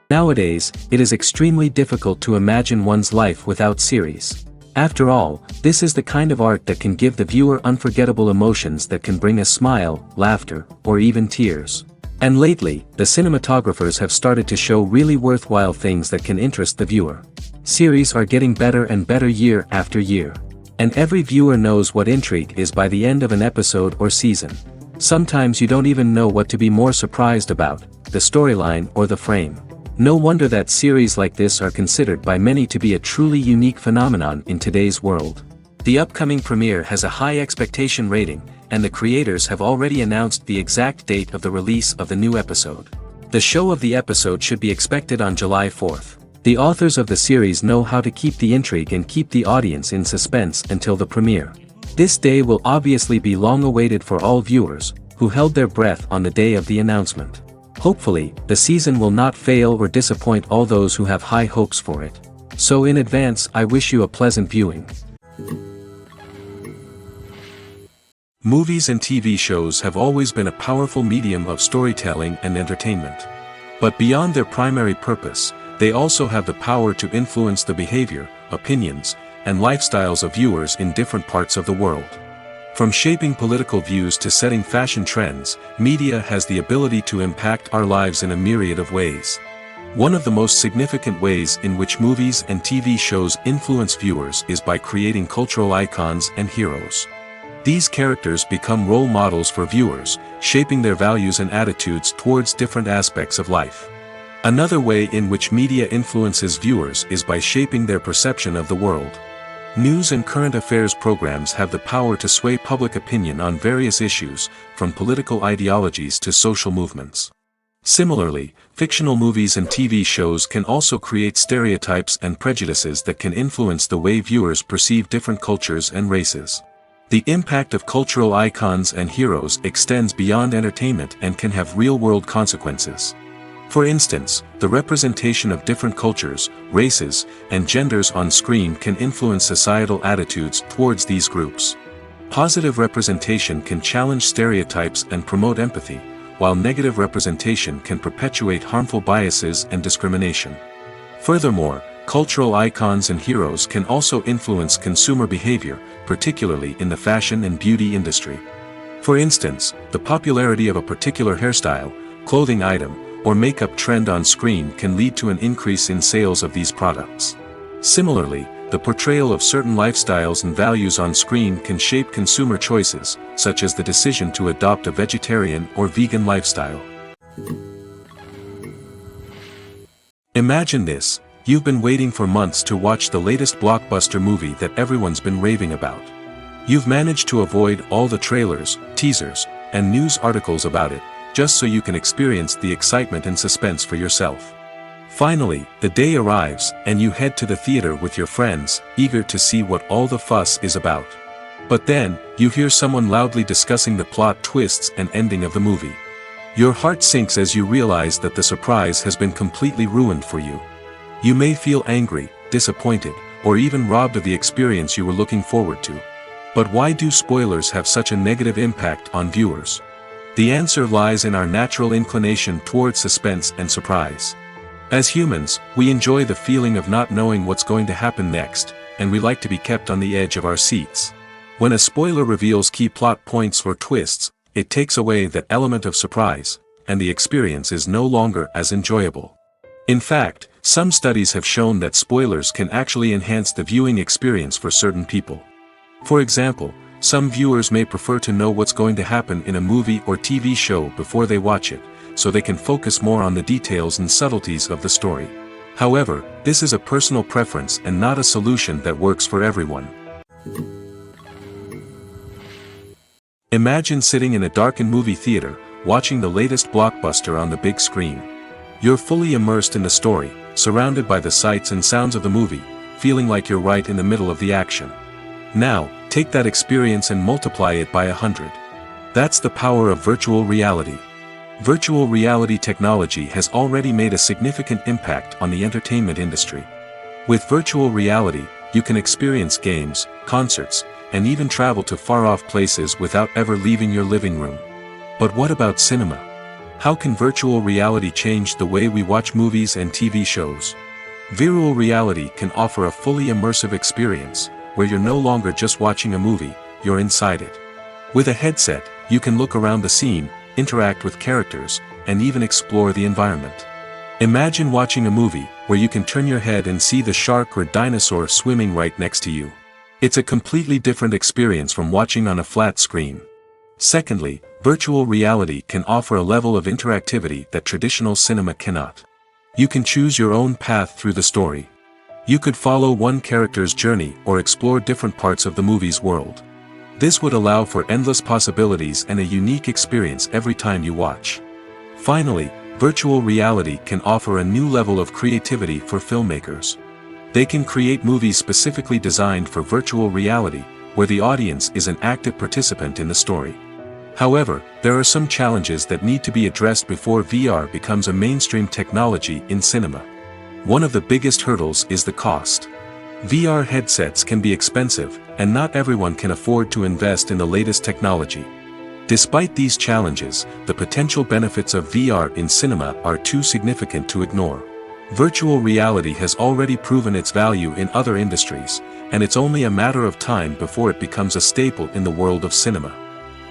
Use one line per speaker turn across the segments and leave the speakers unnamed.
Nowadays, it is extremely difficult to imagine one's life without series. After all, this is the kind of art that can give the viewer unforgettable emotions that can bring a smile, laughter, or even tears. And lately, the cinematographers have started to show really worthwhile things that can interest the viewer. Series are getting better and better year after year. And every viewer knows what intrigue is by the end of an episode or season. Sometimes you don't even know what to be more surprised about, the storyline or the frame. No wonder that series like this are considered by many to be a truly unique phenomenon in today's world. The upcoming premiere has a high expectation rating, and the creators have already announced the exact date of the release of the new episode. The show of the episode should be expected on July 4th. The authors of the series know how to keep the intrigue and keep the audience in suspense until the premiere. This day will obviously be long awaited for all viewers, who held their breath on the day of the announcement. Hopefully, the season will not fail or disappoint all those who have high hopes for it. So in advance, I wish you a pleasant viewing. Movies and TV shows have always been a powerful medium of storytelling and entertainment. But beyond their primary purpose, they also have the power to influence the behavior, opinions, and lifestyles of viewers in different parts of the world. From shaping political views to setting fashion trends, media has the ability to impact our lives in a myriad of ways. One of the most significant ways in which movies and TV shows influence viewers is by creating cultural icons and heroes. These characters become role models for viewers, shaping their values and attitudes towards different aspects of life. Another way in which media influences viewers is by shaping their perception of the world. News and current affairs programs have the power to sway public opinion on various issues, from political ideologies to social movements. Similarly, fictional movies and TV shows can also create stereotypes and prejudices that can influence the way viewers perceive different cultures and races. The impact of cultural icons and heroes extends beyond entertainment and can have real-world consequences. For instance, the representation of different cultures, races, and genders on screen can influence societal attitudes towards these groups. Positive representation can challenge stereotypes and promote empathy, while negative representation can perpetuate harmful biases and discrimination. Furthermore, cultural icons and heroes can also influence consumer behavior, particularly in the fashion and beauty industry. For instance, the popularity of a particular hairstyle, clothing item, or makeup trend on screen can lead to an increase in sales of these products. Similarly, the portrayal of certain lifestyles and values on screen can shape consumer choices, such as the decision to adopt a vegetarian or vegan lifestyle. Imagine this: you've been waiting for months to watch the latest blockbuster movie that everyone's been raving about. You've managed to avoid all the trailers, teasers, and news articles about it, just so you can experience the excitement and suspense for yourself. Finally, the day arrives, and you head to the theater with your friends, eager to see what all the fuss is about. But then, you hear someone loudly discussing the plot twists and ending of the movie. Your heart sinks as you realize that the surprise has been completely ruined for you. You may feel angry, disappointed, or even robbed of the experience you were looking forward to. But why do spoilers have such a negative impact on viewers? The answer lies in our natural inclination towards suspense and surprise. As humans, we enjoy the feeling of not knowing what's going to happen next, and we like to be kept on the edge of our seats. When a spoiler reveals key plot points or twists, it takes away that element of surprise, and the experience is no longer as enjoyable. In fact, some studies have shown that spoilers can actually enhance the viewing experience for certain people. For example, some viewers may prefer to know what's going to happen in a movie or TV show before they watch it, so they can focus more on the details and subtleties of the story. However, this is a personal preference and not a solution that works for everyone. Imagine sitting in a darkened movie theater, watching the latest blockbuster on the big screen. You're fully immersed in the story, surrounded by the sights and sounds of the movie, feeling like you're right in the middle of the action. Now, take that experience and multiply it by 100. That's the power of virtual reality. Virtual reality technology has already made a significant impact on the entertainment industry. With virtual reality, you can experience games, concerts, and even travel to far-off places without ever leaving your living room. But what about cinema? How can virtual reality change the way we watch movies and TV shows? Virtual reality can offer a fully immersive experience, where you're no longer just watching a movie, you're inside it. With a headset, you can look around the scene, interact with characters, and even explore the environment. Imagine watching a movie, where you can turn your head and see the shark or dinosaur swimming right next to you. It's a completely different experience from watching on a flat screen. Secondly, virtual reality can offer a level of interactivity that traditional cinema cannot. You can choose your own path through the story. You could follow one character's journey or explore different parts of the movie's world. This would allow for endless possibilities and a unique experience every time you watch. Finally, virtual reality can offer a new level of creativity for filmmakers. They can create movies specifically designed for virtual reality, where the audience is an active participant in the story. However, there are some challenges that need to be addressed before VR becomes a mainstream technology in cinema. One of the biggest hurdles is the cost. VR headsets can be expensive, and not everyone can afford to invest in the latest technology. Despite these challenges, the potential benefits of VR in cinema are too significant to ignore. Virtual reality has already proven its value in other industries, and it's only a matter of time before it becomes a staple in the world of cinema.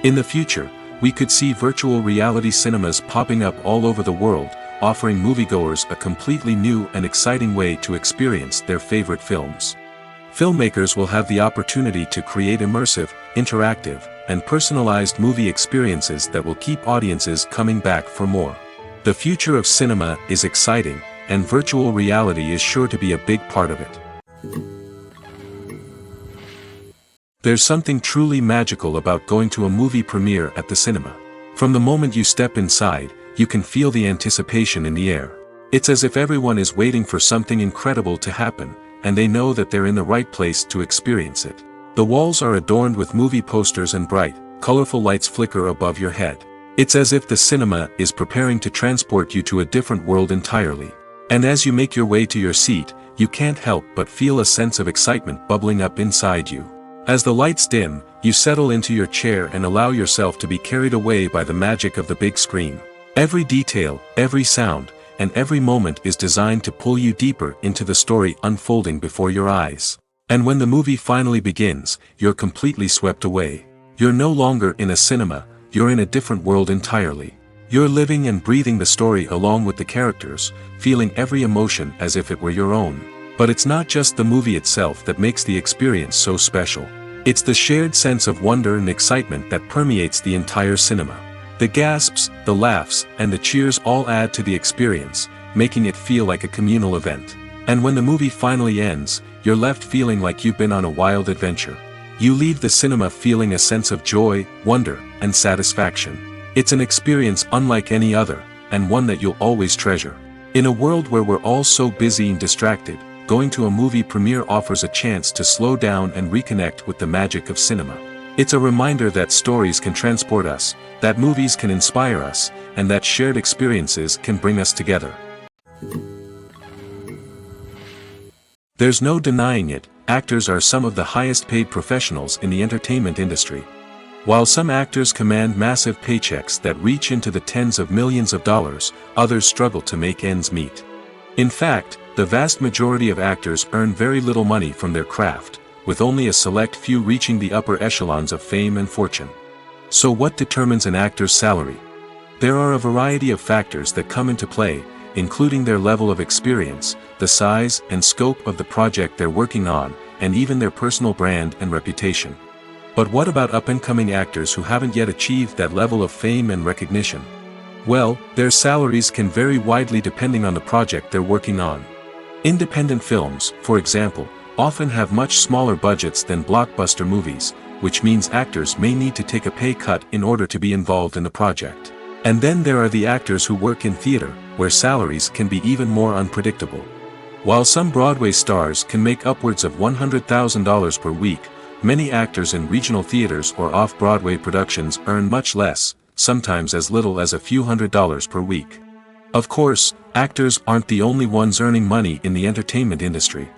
In the future, we could see virtual reality cinemas popping up all over the world, offering moviegoers a completely new and exciting way to experience their favorite films. Filmmakers will have the opportunity to create immersive, interactive, and personalized movie experiences that will keep audiences coming back for more. The future of cinema is exciting, and virtual reality is sure to be a big part of it. There's something truly magical about going to a movie premiere at the cinema. From the moment you step inside, you can feel the anticipation in the air. It's as if everyone is waiting for something incredible to happen, and they know that they're in the right place to experience it. The walls are adorned with movie posters and bright, colorful lights flicker above your head. It's as if the cinema is preparing to transport you to a different world entirely. And as you make your way to your seat, you can't help but feel a sense of excitement bubbling up inside you. As the lights dim, you settle into your chair and allow yourself to be carried away by the magic of the big screen. Every detail, every sound, and every moment is designed to pull you deeper into the story unfolding before your eyes. And when the movie finally begins, you're completely swept away. You're no longer in a cinema, you're in a different world entirely. You're living and breathing the story along with the characters, feeling every emotion as if it were your own. But it's not just the movie itself that makes the experience so special. It's the shared sense of wonder and excitement that permeates the entire cinema. The gasps, the laughs, and the cheers all add to the experience, making it feel like a communal event. And when the movie finally ends, you're left feeling like you've been on a wild adventure. You leave the cinema feeling a sense of joy, wonder, and satisfaction. It's an experience unlike any other, and one that you'll always treasure. In a world where we're all so busy and distracted, going to a movie premiere offers a chance to slow down and reconnect with the magic of cinema. It's a reminder that stories can transport us, that movies can inspire us, and that shared experiences can bring us together. There's no denying it, actors are some of the highest paid professionals in the entertainment industry. While some actors command massive paychecks that reach into the tens of millions of dollars, others struggle to make ends meet. In fact, the vast majority of actors earn very little money from their craft, with only a select few reaching the upper echelons of fame and fortune. So what determines an actor's salary? There are a variety of factors that come into play, including their level of experience, the size and scope of the project they're working on, and even their personal brand and reputation. But what about up-and-coming actors who haven't yet achieved that level of fame and recognition? Well, their salaries can vary widely depending on the project they're working on. Independent films, for example, often have much smaller budgets than blockbuster movies, which means actors may need to take a pay cut in order to be involved in the project. And then there are the actors who work in theater, where salaries can be even more unpredictable. While some Broadway stars can make upwards of $100,000 per week, many actors in regional theaters or off-Broadway productions earn much less, sometimes as little as a few $100s per week. Of course, actors aren't the only ones earning money in the entertainment industry.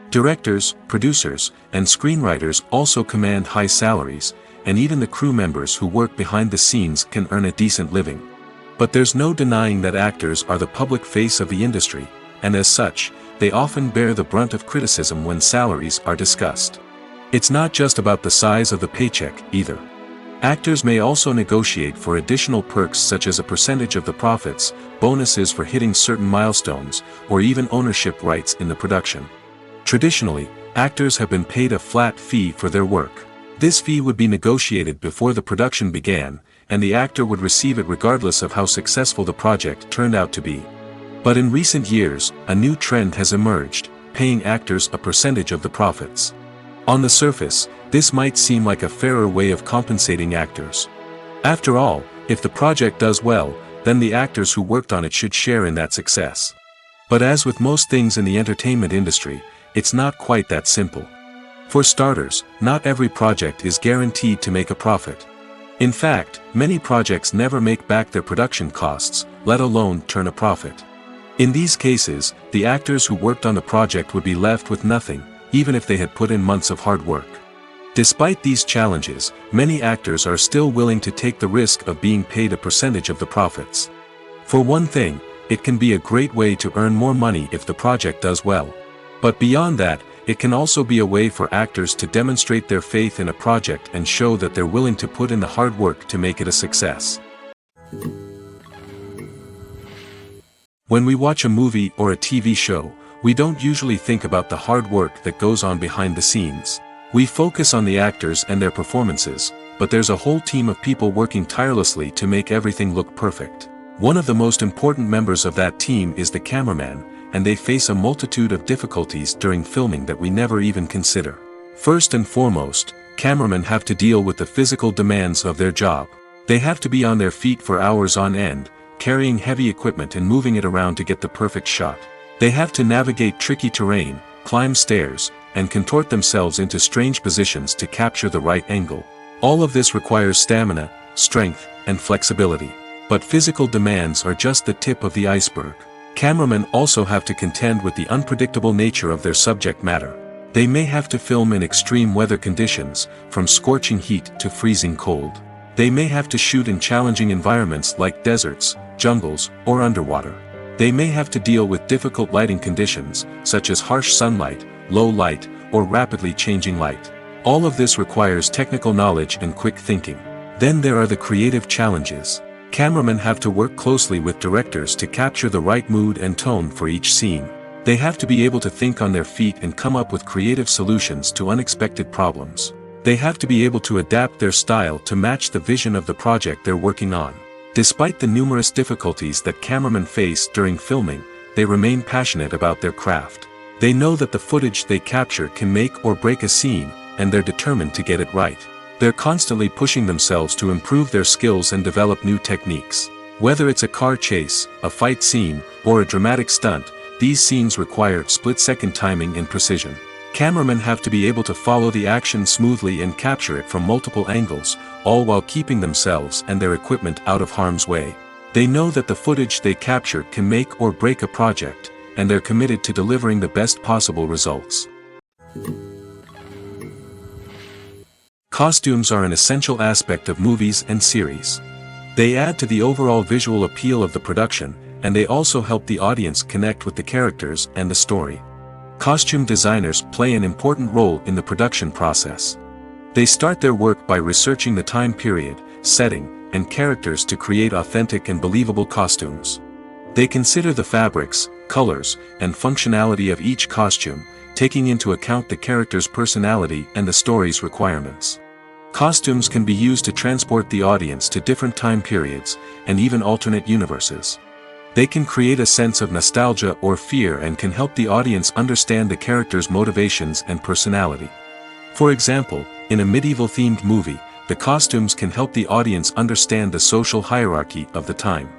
Directors, producers, and screenwriters also command high salaries, and even the crew members who work behind the scenes can earn a decent living. But there's no denying that actors are the public face of the industry, and as such, they often bear the brunt of criticism when salaries are discussed. It's not just about the size of the paycheck, either. Actors may also negotiate for additional perks such as a percentage of the profits, bonuses for hitting certain milestones, or even ownership rights in the production. Traditionally, actors have been paid a flat fee for their work. This fee would be negotiated before the production began, and the actor would receive it regardless of how successful the project turned out to be. But in recent years, a new trend has emerged, paying actors a percentage of the profits. On the surface, this might seem like a fairer way of compensating actors. After all, if the project does well, then the actors who worked on it should share in that success. But as with most things in the entertainment industry, it's not quite that simple. For starters, not every project is guaranteed to make a profit. In fact, many projects never make back their production costs, let alone turn a profit. In these cases, the actors who worked on the project would be left with nothing, even if they had put in months of hard work. Despite these challenges, many actors are still willing to take the risk of being paid a percentage of the profits. For one thing, it can be a great way to earn more money if the project does well. But beyond that, it can also be a way for actors to demonstrate their faith in a project and show that they're willing to put in the hard work to make it a success. When we watch a movie or a TV show, we don't usually think about the hard work that goes on behind the scenes. We focus on the actors and their performances, but there's a whole team of people working tirelessly to make everything look perfect. One of the most important members of that team is the cameraman, and they face a multitude of difficulties during filming that we never even consider. First and foremost, cameramen have to deal with the physical demands of their job. They have to be on their feet for hours on end, carrying heavy equipment and moving it around to get the perfect shot. They have to navigate tricky terrain, climb stairs, and contort themselves into strange positions to capture the right angle. All of this requires stamina, strength, and flexibility. But physical demands are just the tip of the iceberg. Cameramen also have to contend with the unpredictable nature of their subject matter. They may have to film in extreme weather conditions, from scorching heat to freezing cold. They may have to shoot in challenging environments like deserts, jungles, or underwater. They may have to deal with difficult lighting conditions, such as harsh sunlight, low light, or rapidly changing light. All of this requires technical knowledge and quick thinking. Then there are the creative challenges. Cameramen have to work closely with directors to capture the right mood and tone for each scene. They have to be able to think on their feet and come up with creative solutions to unexpected problems. They have to be able to adapt their style to match the vision of the project they're working on. Despite the numerous difficulties that cameramen face during filming, they remain passionate about their craft. They know that the footage they capture can make or break a scene, and they're determined to get it right. They're constantly pushing themselves to improve their skills and develop new techniques. Whether it's a car chase, a fight scene, or a dramatic stunt, these scenes require split-second timing and precision. Cameramen have to be able to follow the action smoothly and capture it from multiple angles, all while keeping themselves and their equipment out of harm's way. They know that the footage they capture can make or break a project, and they're committed to delivering the best possible results. Costumes are an essential aspect of movies and series. They add to the overall visual appeal of the production, and they also help the audience connect with the characters and the story. Costume designers play an important role in the production process. They start their work by researching the time period, setting, and characters to create authentic and believable costumes. They consider the fabrics, colors, and functionality of each costume, taking into account the character's personality and the story's requirements. Costumes can be used to transport the audience to different time periods, and even alternate universes. They can create a sense of nostalgia or fear and can help the audience understand the character's motivations and personality. For example, in a medieval-themed movie, the costumes can help the audience understand the social hierarchy of the time.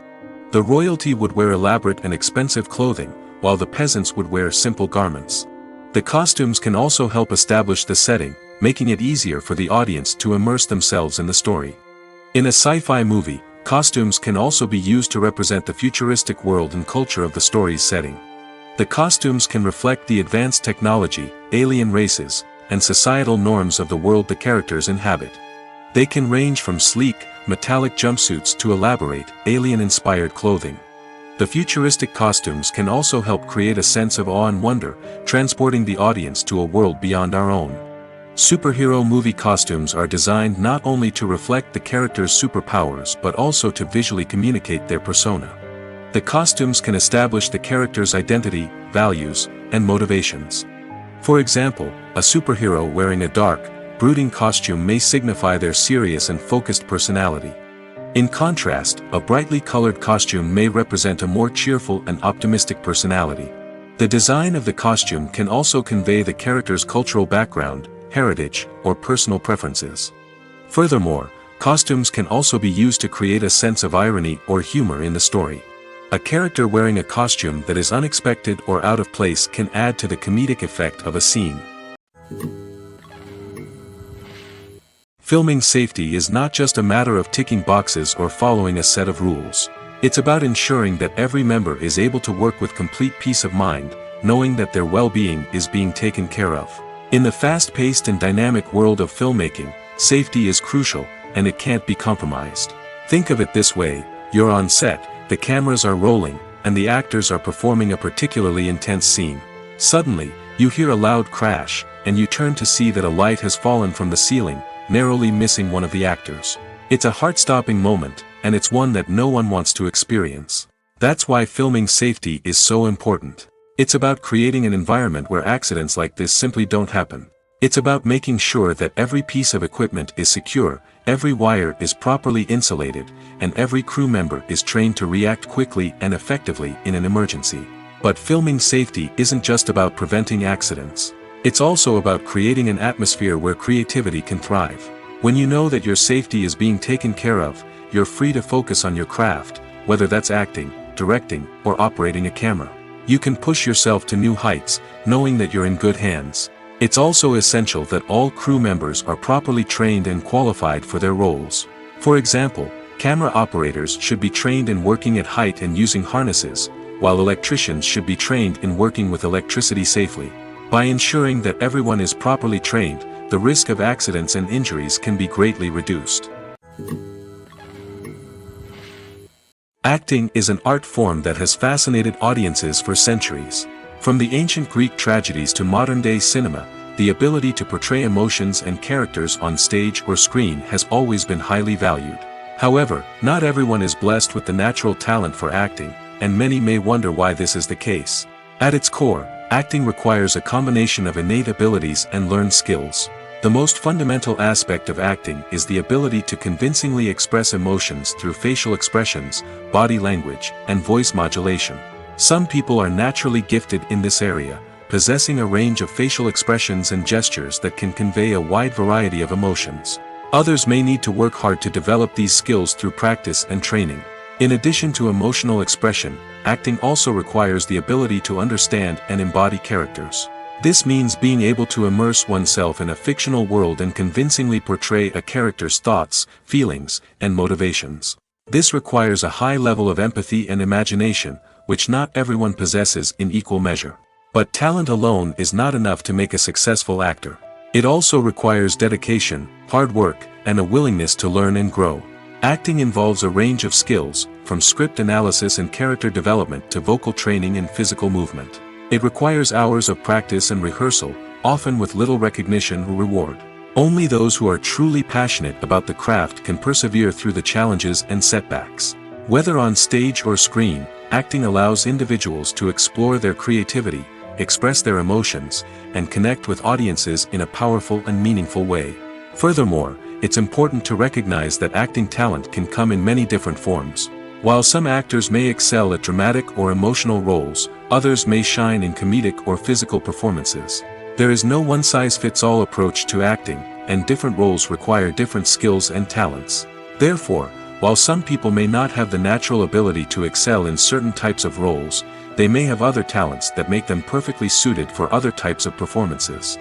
The royalty would wear elaborate and expensive clothing, while the peasants would wear simple garments. The costumes can also help establish the setting, making it easier for the audience to immerse themselves in the story. In a sci-fi movie, costumes can also be used to represent the futuristic world and culture of the story's setting. The costumes can reflect the advanced technology, alien races, and societal norms of the world the characters inhabit. They can range from sleek, metallic jumpsuits to elaborate, alien-inspired clothing. The futuristic costumes can also help create a sense of awe and wonder, transporting the audience to a world beyond our own. Superhero movie costumes are designed not only to reflect the character's superpowers but also to visually communicate their persona. The costumes can establish the character's identity, values, and motivations. For example, a superhero wearing a dark, brooding costume may signify their serious and focused personality. In contrast, a brightly colored costume may represent a more cheerful and optimistic personality. The design of the costume can also convey the character's cultural background, heritage, or personal preferences. Furthermore, costumes can also be used to create a sense of irony or humor in the story. A character wearing a costume that is unexpected or out of place can add to the comedic effect of a scene. Filming safety is not just a matter of ticking boxes or following a set of rules. It's about ensuring that every member is able to work with complete peace of mind, knowing that their well-being is being taken care of. In the fast-paced and dynamic world of filmmaking, safety is crucial, and it can't be compromised. Think of it this way: you're on set, the cameras are rolling, and the actors are performing a particularly intense scene. Suddenly, you hear a loud crash, and you turn to see that a light has fallen from the ceiling, narrowly missing one of the actors. It's a heart-stopping moment, and it's one that no one wants to experience. That's why filming safety is so important. It's about creating an environment where accidents like this simply don't happen. It's about making sure that every piece of equipment is secure, every wire is properly insulated, and every crew member is trained to react quickly and effectively in an emergency. But filming safety isn't just about preventing accidents. It's also about creating an atmosphere where creativity can thrive. When you know that your safety is being taken care of, you're free to focus on your craft, whether that's acting, directing, or operating a camera. You can push yourself to new heights, knowing that you're in good hands. It's also essential that all crew members are properly trained and qualified for their roles. For example, camera operators should be trained in working at height and using harnesses, while electricians should be trained in working with electricity safely. By ensuring that everyone is properly trained, the risk of accidents and injuries can be greatly reduced. Acting is an art form that has fascinated audiences for centuries. From the ancient Greek tragedies to modern-day cinema, the ability to portray emotions and characters on stage or screen has always been highly valued. However, not everyone is blessed with the natural talent for acting, and many may wonder why this is the case. At its core, acting requires a combination of innate abilities and learned skills. The most fundamental aspect of acting is the ability to convincingly express emotions through facial expressions, body language, and voice modulation. Some people are naturally gifted in this area, possessing a range of facial expressions and gestures that can convey a wide variety of emotions. Others may need to work hard to develop these skills through practice and training. In addition to emotional expression, acting also requires the ability to understand and embody characters. This means being able to immerse oneself in a fictional world and convincingly portray a character's thoughts, feelings, and motivations. This requires a high level of empathy and imagination, which not everyone possesses in equal measure. But talent alone is not enough to make a successful actor. It also requires dedication, hard work, and a willingness to learn and grow. Acting involves a range of skills, from script analysis and character development to vocal training and physical movement. It requires hours of practice and rehearsal, often with little recognition or reward. Only those who are truly passionate about the craft can persevere through the challenges and setbacks. Whether on stage or screen, acting allows individuals to explore their creativity, express their emotions, and connect with audiences in a powerful and meaningful way. Furthermore, it's important to recognize that acting talent can come in many different forms. While some actors may excel at dramatic or emotional roles, others may shine in comedic or physical performances. There is no one-size-fits-all approach to acting, and different roles require different skills and talents. Therefore, while some people may not have the natural ability to excel in certain types of roles, they may have other talents that make them perfectly suited for other types of performances.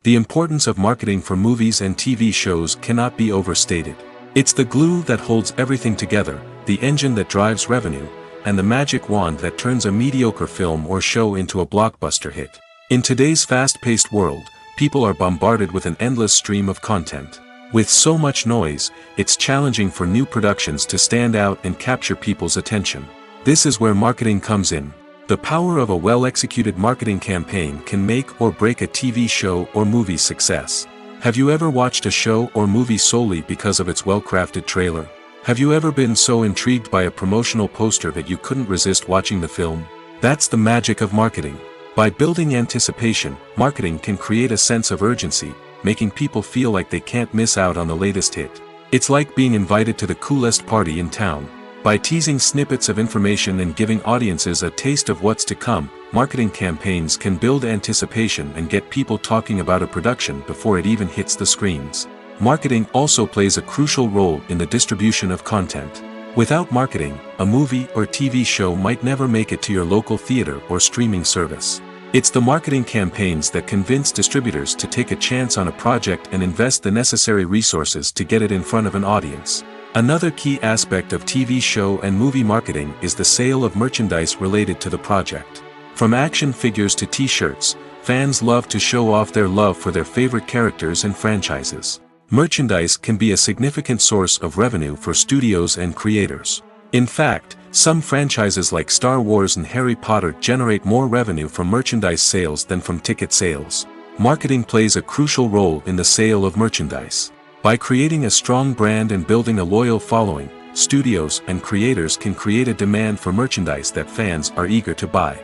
The importance of marketing for movies and TV shows cannot be overstated. It's the glue that holds everything together, the engine that drives revenue, and the magic wand that turns a mediocre film or show into a blockbuster hit. In today's fast-paced world, people are bombarded with an endless stream of content. With so much noise, it's challenging for new productions to stand out and capture people's attention. This is where marketing comes in. The power of a well-executed marketing campaign can make or break a TV show or movie's success. Have you ever watched a show or movie solely because of its well-crafted trailer? Have you ever been so intrigued by a promotional poster that you couldn't resist watching the film? That's the magic of marketing. By building anticipation, marketing can create a sense of urgency, making people feel like they can't miss out on the latest hit. It's like being invited to the coolest party in town. By teasing snippets of information and giving audiences a taste of what's to come, marketing campaigns can build anticipation and get people talking about a production before it even hits the screens. Marketing also plays a crucial role in the distribution of content. Without marketing, a movie or TV show might never make it to your local theater or streaming service. It's the marketing campaigns that convince distributors to take a chance on a project and invest the necessary resources to get it in front of an audience. Another key aspect of TV show and movie marketing is the sale of merchandise related to the project. From action figures to t-shirts, fans love to show off their love for their favorite characters and franchises. Merchandise can be a significant source of revenue for studios and creators. In fact, some franchises like Star Wars and Harry Potter generate more revenue from merchandise sales than from ticket sales. Marketing plays a crucial role in the sale of merchandise. By creating a strong brand and building a loyal following, studios and creators can create a demand for merchandise that fans are eager to buy.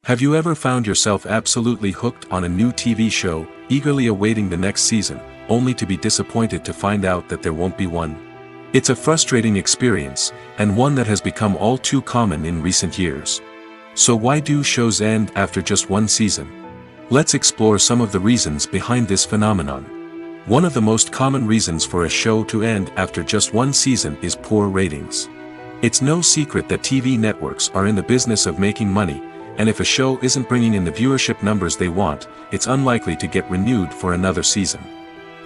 Have you ever found yourself absolutely hooked on a new TV show, eagerly awaiting the next season, only to be disappointed to find out that there won't be one? It's a frustrating experience, and one that has become all too common in recent years. So why do shows end after just one season? Let's explore some of the reasons behind this phenomenon. One of the most common reasons for a show to end after just one season is poor ratings. It's no secret that TV networks are in the business of making money, and if a show isn't bringing in the viewership numbers they want, it's unlikely to get renewed for another season.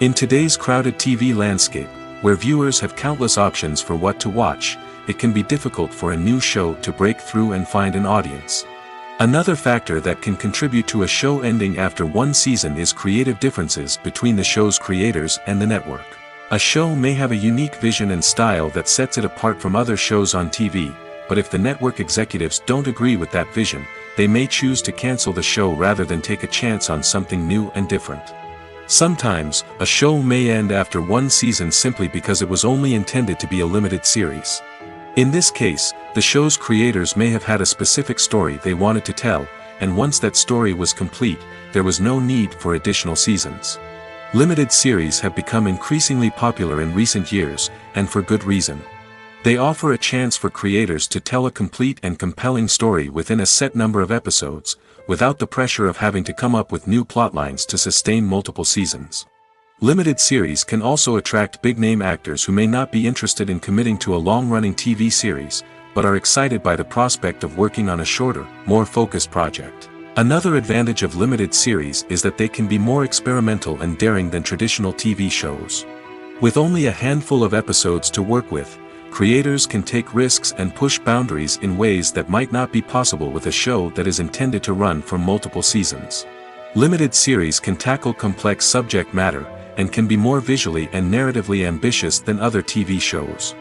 In today's crowded TV landscape, where viewers have countless options for what to watch, it can be difficult for a new show to break through and find an audience. Another factor that can contribute to a show ending after one season is creative differences between the show's creators and the network. A show may have a unique vision and style that sets it apart from other shows on TV, but if the network executives don't agree with that vision, they may choose to cancel the show rather than take a chance on something new and different. Sometimes, a show may end after one season simply because it was only intended to be a limited series. In this case, the show's creators may have had a specific story they wanted to tell, and once that story was complete, there was no need for additional seasons. Limited series have become increasingly popular in recent years, and for good reason. They offer a chance for creators to tell a complete and compelling story within a set number of episodes, without the pressure of having to come up with new plotlines to sustain multiple seasons. Limited series can also attract big-name actors who may not be interested in committing to a long-running TV series, but are excited by the prospect of working on a shorter, more focused project. Another advantage of limited series is that they can be more experimental and daring than traditional TV shows. With only a handful of episodes to work with, creators can take risks and push boundaries in ways that might not be possible with a show that is intended to run for multiple seasons. Limited series can tackle complex subject matter, and can be more visually and narratively ambitious than other TV shows.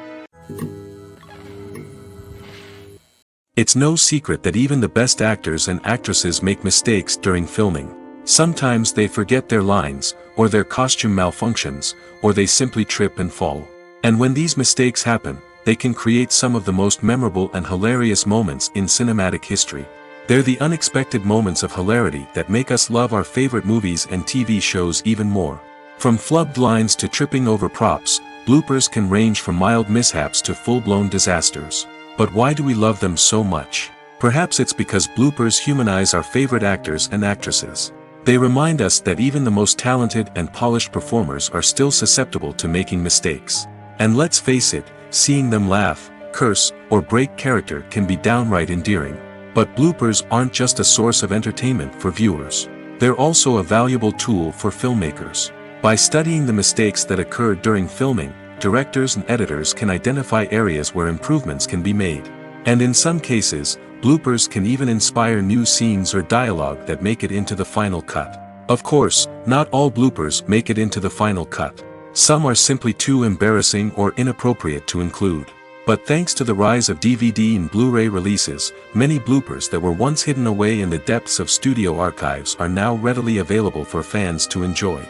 It's no secret that even the best actors and actresses make mistakes during filming. Sometimes they forget their lines, or their costume malfunctions, or they simply trip and fall. And when these mistakes happen, they can create some of the most memorable and hilarious moments in cinematic history. They're the unexpected moments of hilarity that make us love our favorite movies and TV shows even more. From flubbed lines to tripping over props, bloopers can range from mild mishaps to full-blown disasters. But why do we love them so much? Perhaps it's because bloopers humanize our favorite actors and actresses. They remind us that even the most talented and polished performers are still susceptible to making mistakes. And let's face it, seeing them laugh, curse, or break character can be downright endearing. But bloopers aren't just a source of entertainment for viewers. They're also a valuable tool for filmmakers. By studying the mistakes that occurred during filming, directors and editors can identify areas where improvements can be made. And in some cases, bloopers can even inspire new scenes or dialogue that make it into the final cut. Of course, not all bloopers make it into the final cut. Some are simply too embarrassing or inappropriate to include. But thanks to the rise of DVD and Blu-ray releases, many bloopers that were once hidden away in the depths of studio archives are now readily available for fans to enjoy.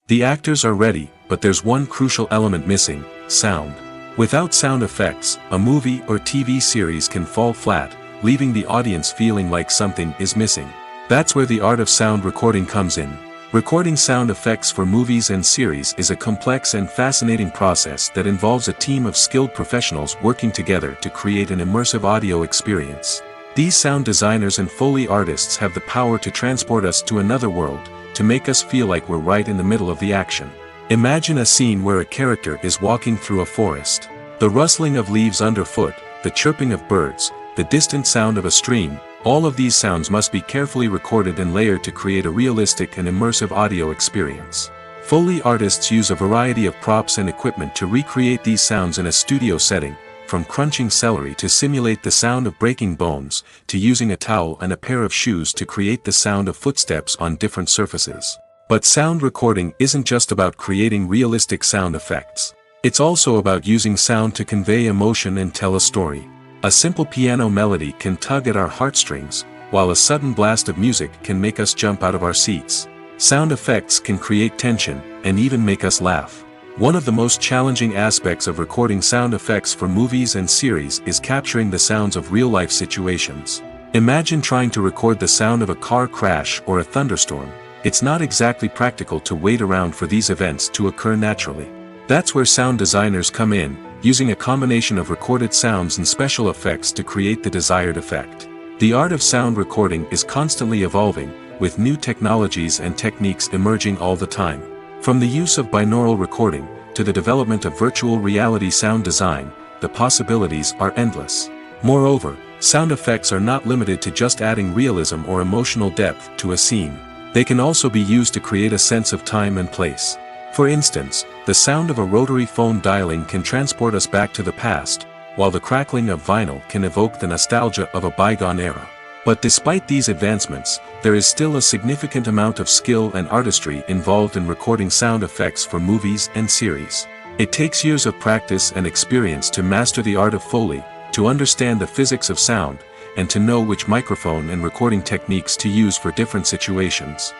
The actors are ready, but there's one crucial element missing: sound. Without sound effects, a movie or TV series can fall flat, leaving the audience feeling like something is missing. That's where the art of sound recording comes in. Recording sound effects for movies and series is a complex and fascinating process that involves a team of skilled professionals working together to create an immersive audio experience. These sound designers and Foley artists have the power to transport us to another world, to make us feel like we're right in the middle of the action. Imagine a scene where a character is walking through a forest. The rustling of leaves underfoot, the chirping of birds, the distant sound of a stream, all of these sounds must be carefully recorded and layered to create a realistic and immersive audio experience. Foley artists use a variety of props and equipment to recreate these sounds in a studio setting, from crunching celery to simulate the sound of breaking bones, to using a towel and a pair of shoes to create the sound of footsteps on different surfaces. But sound recording isn't just about creating realistic sound effects. It's also about using sound to convey emotion and tell a story. A simple piano melody can tug at our heartstrings, while a sudden blast of music can make us jump out of our seats. Sound effects can create tension, and even make us laugh. One of the most challenging aspects of recording sound effects for movies and series is capturing the sounds of real-life situations. Imagine trying to record the sound of a car crash or a thunderstorm. It's not exactly practical to wait around for these events to occur naturally. That's where sound designers come in, using a combination of recorded sounds and special effects to create the desired effect. The art of sound recording is constantly evolving, with new technologies and techniques emerging all the time. From the use of binaural recording, to the development of virtual reality sound design, the possibilities are endless. Moreover, sound effects are not limited to just adding realism or emotional depth to a scene. They can also be used to create a sense of time and place. For instance, the sound of a rotary phone dialing can transport us back to the past, while the crackling of vinyl can evoke the nostalgia of a bygone era. But despite these advancements, there is still a significant amount of skill and artistry involved in recording sound effects for movies and series. It takes years of practice and experience to master the art of Foley, to understand the physics of sound, and to know which microphone and recording techniques to use for different situations.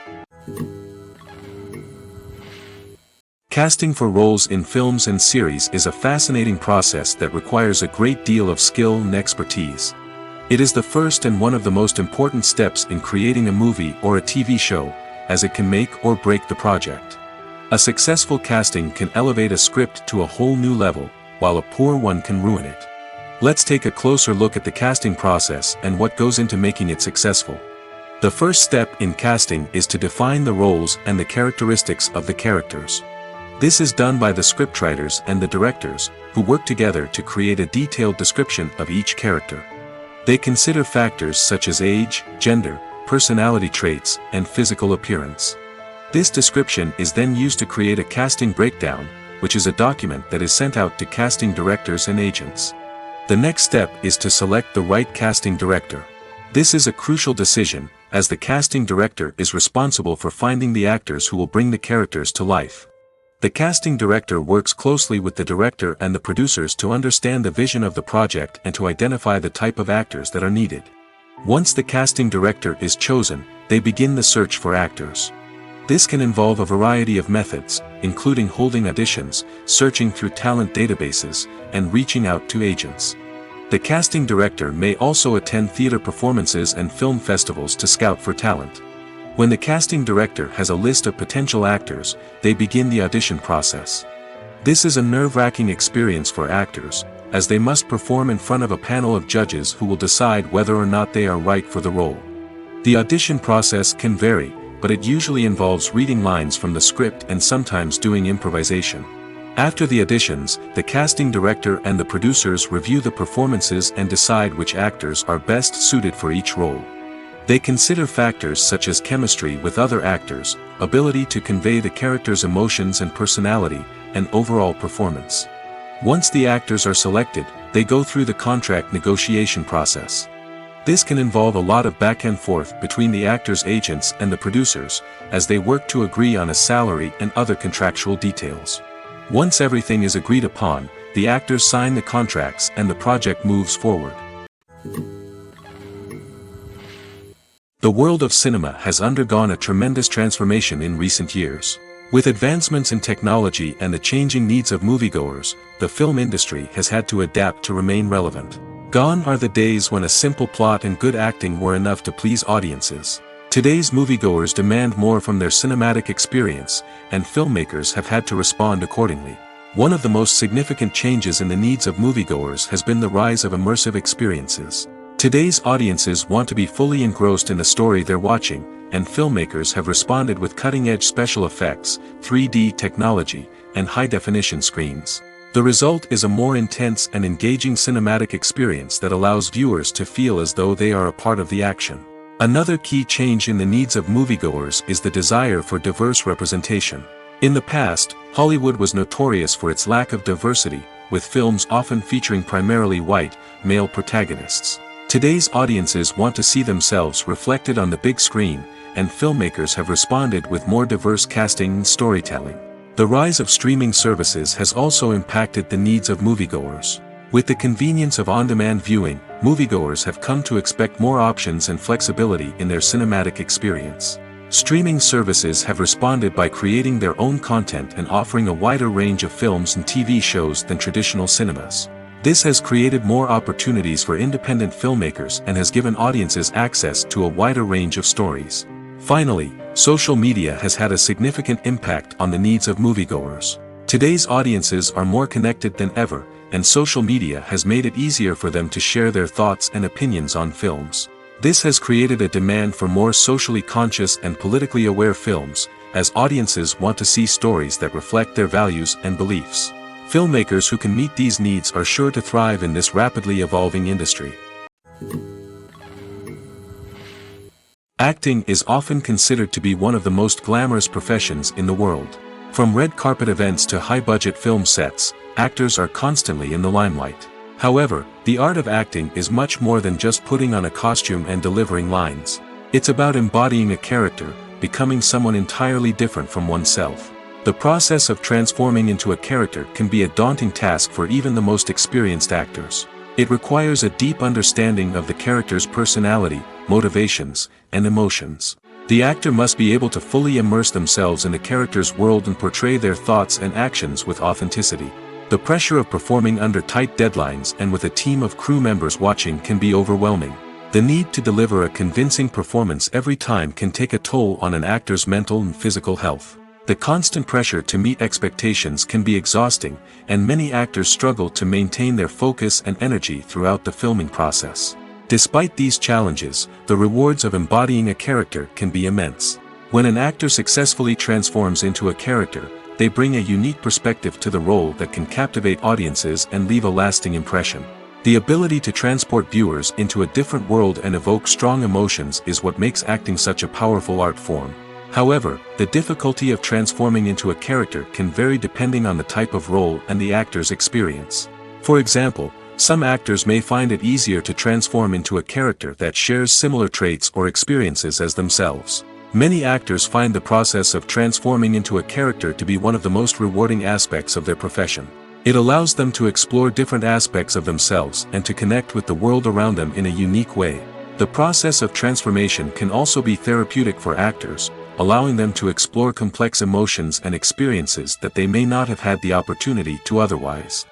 Casting for roles in films and series is a fascinating process that requires a great deal of skill and expertise. It is the first and one of the most important steps in creating a movie or a TV show, as it can make or break the project. A successful casting can elevate a script to a whole new level, while a poor one can ruin it. Let's take a closer look at the casting process and what goes into making it successful. The first step in casting is to define the roles and the characteristics of the characters. This is done by the scriptwriters and the directors, who work together to create a detailed description of each character. They consider factors such as age, gender, personality traits, and physical appearance. This description is then used to create a casting breakdown, which is a document that is sent out to casting directors and agents. The next step is to select the right casting director. This is a crucial decision, as the casting director is responsible for finding the actors who will bring the characters to life. The casting director works closely with the director and the producers to understand the vision of the project and to identify the type of actors that are needed. Once the casting director is chosen, they begin the search for actors. This can involve a variety of methods, including holding auditions, searching through talent databases, and reaching out to agents. The casting director may also attend theater performances and film festivals to scout for talent. When the casting director has a list of potential actors, they begin the audition process. This is a nerve-wracking experience for actors, as they must perform in front of a panel of judges who will decide whether or not they are right for the role. The audition process can vary, but it usually involves reading lines from the script and sometimes doing improvisation. After the auditions, the casting director and the producers review the performances and decide which actors are best suited for each role. They consider factors such as chemistry with other actors, ability to convey the character's emotions and personality, and overall performance. Once the actors are selected, they go through the contract negotiation process. This can involve a lot of back and forth between the actors' agents and the producers, as they work to agree on a salary and other contractual details. Once everything is agreed upon, the actors sign the contracts and the project moves forward. The world of cinema has undergone a tremendous transformation in recent years. With advancements in technology and the changing needs of moviegoers, the film industry has had to adapt to remain relevant. Gone are the days when a simple plot and good acting were enough to please audiences. Today's moviegoers demand more from their cinematic experience, and filmmakers have had to respond accordingly. One of the most significant changes in the needs of moviegoers has been the rise of immersive experiences. Today's audiences want to be fully engrossed in the story they're watching, and filmmakers have responded with cutting-edge special effects, 3D technology, and high-definition screens. The result is a more intense and engaging cinematic experience that allows viewers to feel as though they are a part of the action. Another key change in the needs of moviegoers is the desire for diverse representation. In the past, Hollywood was notorious for its lack of diversity, with films often featuring primarily white, male protagonists. Today's audiences want to see themselves reflected on the big screen, and filmmakers have responded with more diverse casting and storytelling. The rise of streaming services has also impacted the needs of moviegoers. With the convenience of on-demand viewing, moviegoers have come to expect more options and flexibility in their cinematic experience. Streaming services have responded by creating their own content and offering a wider range of films and TV shows than traditional cinemas. This has created more opportunities for independent filmmakers and has given audiences access to a wider range of stories. Finally, social media has had a significant impact on the needs of moviegoers. Today's audiences are more connected than ever, and social media has made it easier for them to share their thoughts and opinions on films. This has created a demand for more socially conscious and politically aware films, as audiences want to see stories that reflect their values and beliefs. Filmmakers who can meet these needs are sure to thrive in this rapidly evolving industry. Acting is often considered to be one of the most glamorous professions in the world. From red carpet events to high-budget film sets, actors are constantly in the limelight. However, the art of acting is much more than just putting on a costume and delivering lines. It's about embodying a character, becoming someone entirely different from oneself. The process of transforming into a character can be a daunting task for even the most experienced actors. It requires a deep understanding of the character's personality, motivations, and emotions. The actor must be able to fully immerse themselves in the character's world and portray their thoughts and actions with authenticity. The pressure of performing under tight deadlines and with a team of crew members watching can be overwhelming. The need to deliver a convincing performance every time can take a toll on an actor's mental and physical health. The constant pressure to meet expectations can be exhausting, and many actors struggle to maintain their focus and energy throughout the filming process. Despite these challenges, the rewards of embodying a character can be immense. When an actor successfully transforms into a character, they bring a unique perspective to the role that can captivate audiences and leave a lasting impression. The ability to transport viewers into a different world and evoke strong emotions is what makes acting such a powerful art form. However, the difficulty of transforming into a character can vary depending on the type of role and the actor's experience. For example, some actors may find it easier to transform into a character that shares similar traits or experiences as themselves. Many actors find the process of transforming into a character to be one of the most rewarding aspects of their profession. It allows them to explore different aspects of themselves and to connect with the world around them in a unique way. The process of transformation can also be therapeutic for actors, allowing them to explore complex emotions and experiences that they may not have had the opportunity to otherwise.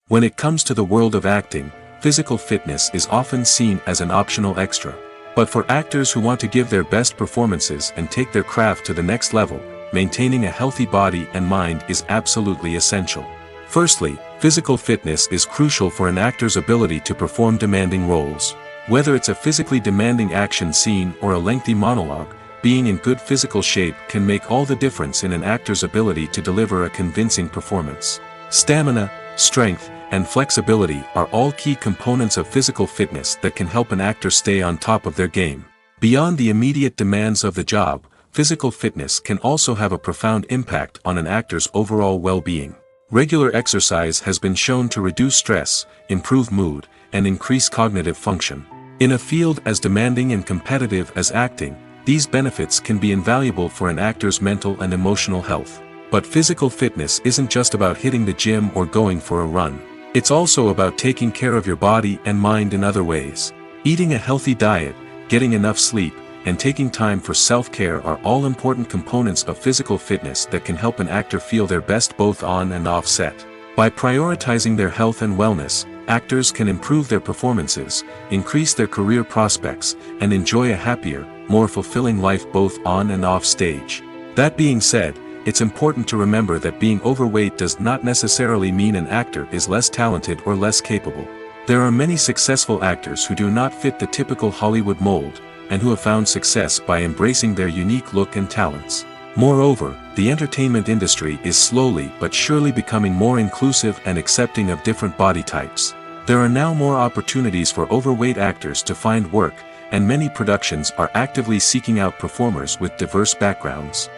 When it comes to the world of acting, physical fitness is often seen as an optional extra. But for actors who want to give their best performances and take their craft to the next level, maintaining a healthy body and mind is absolutely essential. Firstly, physical fitness is crucial for an actor's ability to perform demanding roles. Whether it's a physically demanding action scene or a lengthy monologue, being in good physical shape can make all the difference in an actor's ability to deliver a convincing performance. Stamina, strength, and flexibility are all key components of physical fitness that can help an actor stay on top of their game. Beyond the immediate demands of the job, physical fitness can also have a profound impact on an actor's overall well-being. Regular exercise has been shown to reduce stress, improve mood, and increase cognitive function. In a field as demanding and competitive as acting, these benefits can be invaluable for an actor's mental and emotional health. But physical fitness isn't just about hitting the gym or going for a run. It's also about taking care of your body and mind in other ways. Eating a healthy diet, getting enough sleep, and taking time for self-care are all important components of physical fitness that can help an actor feel their best both on and off set. By prioritizing their health and wellness, actors can improve their performances, increase their career prospects, and enjoy a happier, more fulfilling life both on and off stage. That being said, it's important to remember that being overweight does not necessarily mean an actor is less talented or less capable. There are many successful actors who do not fit the typical Hollywood mold, and who have found success by embracing their unique look and talents. Moreover, the entertainment industry is slowly but surely becoming more inclusive and accepting of different body types. There are now more opportunities for overweight actors to find work, and many productions are actively seeking out performers with diverse backgrounds.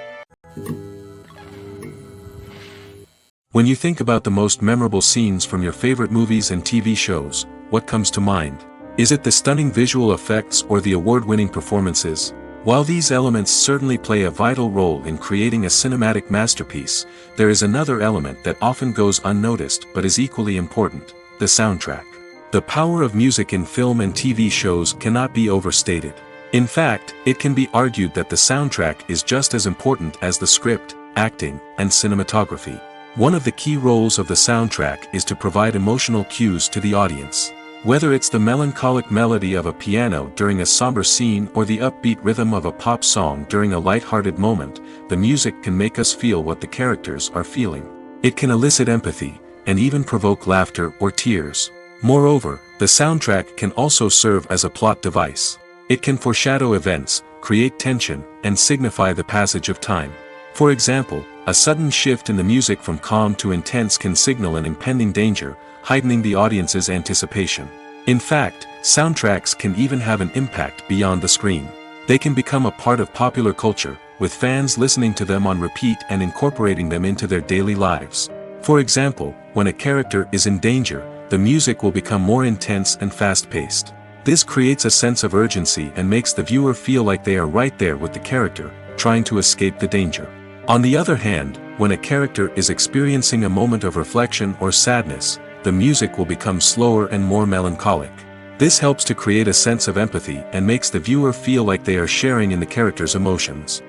When you think about the most memorable scenes from your favorite movies and TV shows, what comes to mind? Is it the stunning visual effects or the award-winning performances? While these elements certainly play a vital role in creating a cinematic masterpiece, there is another element that often goes unnoticed but is equally important: the soundtrack. The power of music in film and TV shows cannot be overstated. In fact, it can be argued that the soundtrack is just as important as the script, acting, and cinematography. One of the key roles of the soundtrack is to provide emotional cues to the audience. Whether it's the melancholic melody of a piano during a somber scene or the upbeat rhythm of a pop song during a light-hearted moment, the music can make us feel what the characters are feeling. It can elicit empathy, and even provoke laughter or tears. Moreover, the soundtrack can also serve as a plot device. It can foreshadow events, create tension, and signify the passage of time. For example, a sudden shift in the music from calm to intense can signal an impending danger, heightening the audience's anticipation. In fact, soundtracks can even have an impact beyond the screen. They can become a part of popular culture, with fans listening to them on repeat and incorporating them into their daily lives. For example, when a character is in danger, the music will become more intense and fast-paced. This creates a sense of urgency and makes the viewer feel like they are right there with the character, trying to escape the danger. On the other hand, when a character is experiencing a moment of reflection or sadness, the music will become slower and more melancholic. This helps to create a sense of empathy and makes the viewer feel like they are sharing in the character's emotions.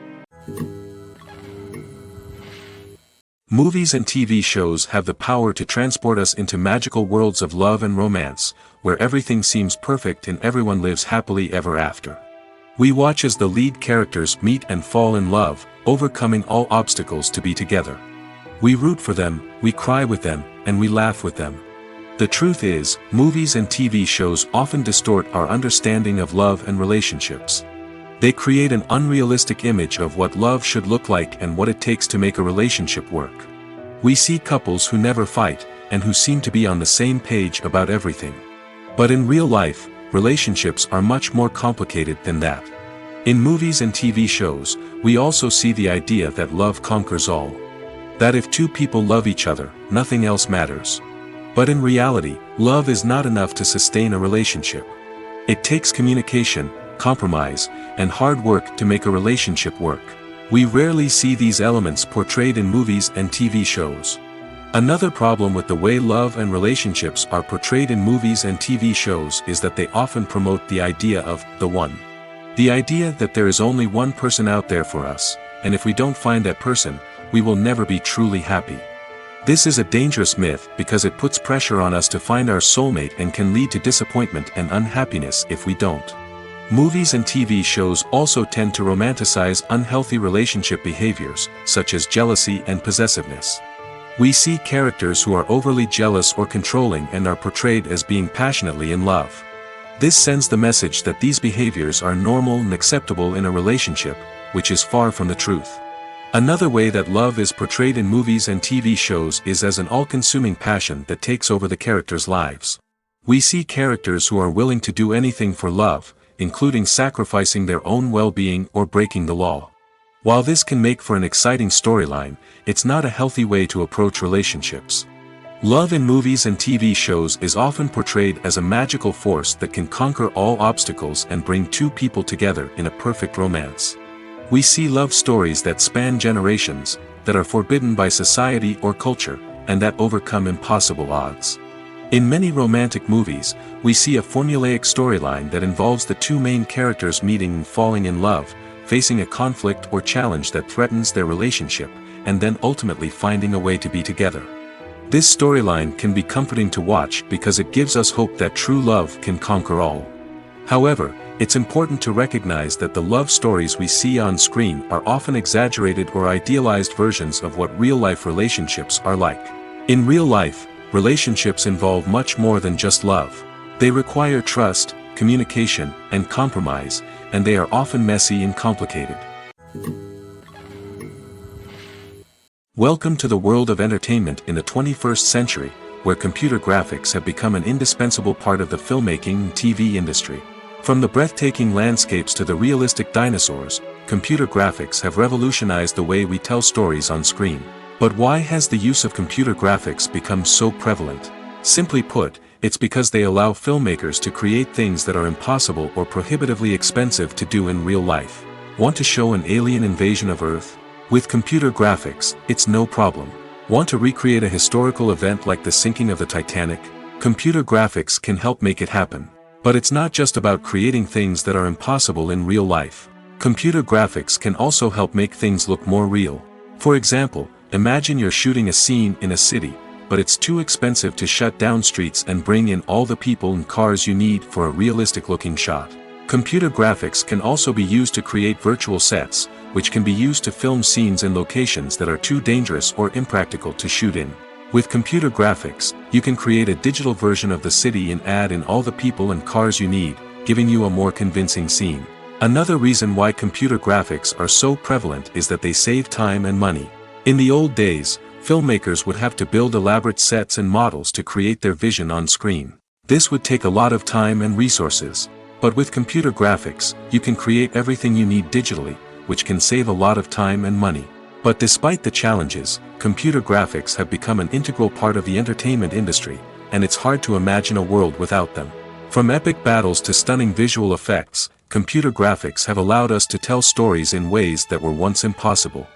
Movies and TV shows have the power to transport us into magical worlds of love and romance, where everything seems perfect and everyone lives happily ever after. We watch as the lead characters meet and fall in love, overcoming all obstacles to be together. We root for them, we cry with them, and we laugh with them. The truth is, movies and TV shows often distort our understanding of love and relationships. They create an unrealistic image of what love should look like and what it takes to make a relationship work. We see couples who never fight, and who seem to be on the same page about everything. But in real life, relationships are much more complicated than that. In movies and TV shows, we also see the idea that love conquers all. That if two people love each other, nothing else matters. But in reality, love is not enough to sustain a relationship. It takes communication, compromise, and hard work to make a relationship work. We rarely see these elements portrayed in movies and TV shows. Another problem with the way love and relationships are portrayed in movies and TV shows is that they often promote the idea of the one. The idea that there is only one person out there for us, and if we don't find that person, we will never be truly happy. This is a dangerous myth because it puts pressure on us to find our soulmate and can lead to disappointment and unhappiness if we don't. Movies and TV shows also tend to romanticize unhealthy relationship behaviors, such as jealousy and possessiveness. We see characters who are overly jealous or controlling and are portrayed as being passionately in love. This sends the message that these behaviors are normal and acceptable in a relationship, which is far from the truth. Another way that love is portrayed in movies and TV shows is as an all-consuming passion that takes over the characters' lives. We see characters who are willing to do anything for love, including sacrificing their own well-being or breaking the law. While this can make for an exciting storyline, it's not a healthy way to approach relationships. Love in movies and TV shows is often portrayed as a magical force that can conquer all obstacles and bring two people together in a perfect romance. We see love stories that span generations, that are forbidden by society or culture, and that overcome impossible odds. In many romantic movies, we see a formulaic storyline that involves the two main characters meeting and falling in love, facing a conflict or challenge that threatens their relationship, and then ultimately finding a way to be together. This storyline can be comforting to watch because it gives us hope that true love can conquer all. However, it's important to recognize that the love stories we see on screen are often exaggerated or idealized versions of what real-life relationships are like. In real life, relationships involve much more than just love. They require trust, communication, and compromise, and they are often messy and complicated. Welcome to the world of entertainment in the 21st century, where computer graphics have become an indispensable part of the filmmaking and TV industry. From the breathtaking landscapes to the realistic dinosaurs, computer graphics have revolutionized the way we tell stories on screen. But why has the use of computer graphics become so prevalent? Simply put, it's because they allow filmmakers to create things that are impossible or prohibitively expensive to do in real life. Want to show an alien invasion of Earth? With computer graphics, it's no problem. Want to recreate a historical event like the sinking of the Titanic? Computer graphics can help make it happen. But it's not just about creating things that are impossible in real life. Computer graphics can also help make things look more real. For example, imagine you're shooting a scene in a city, but it's too expensive to shut down streets and bring in all the people and cars you need for a realistic-looking shot. Computer graphics can also be used to create virtual sets, which can be used to film scenes in locations that are too dangerous or impractical to shoot in. With computer graphics, you can create a digital version of the city and add in all the people and cars you need, giving you a more convincing scene. Another reason why computer graphics are so prevalent is that they save time and money. In the old days, filmmakers would have to build elaborate sets and models to create their vision on screen. This would take a lot of time and resources. But with computer graphics, you can create everything you need digitally, which can save a lot of time and money. But despite the challenges, computer graphics have become an integral part of the entertainment industry, and it's hard to imagine a world without them. From epic battles to stunning visual effects, computer graphics have allowed us to tell stories in ways that were once impossible.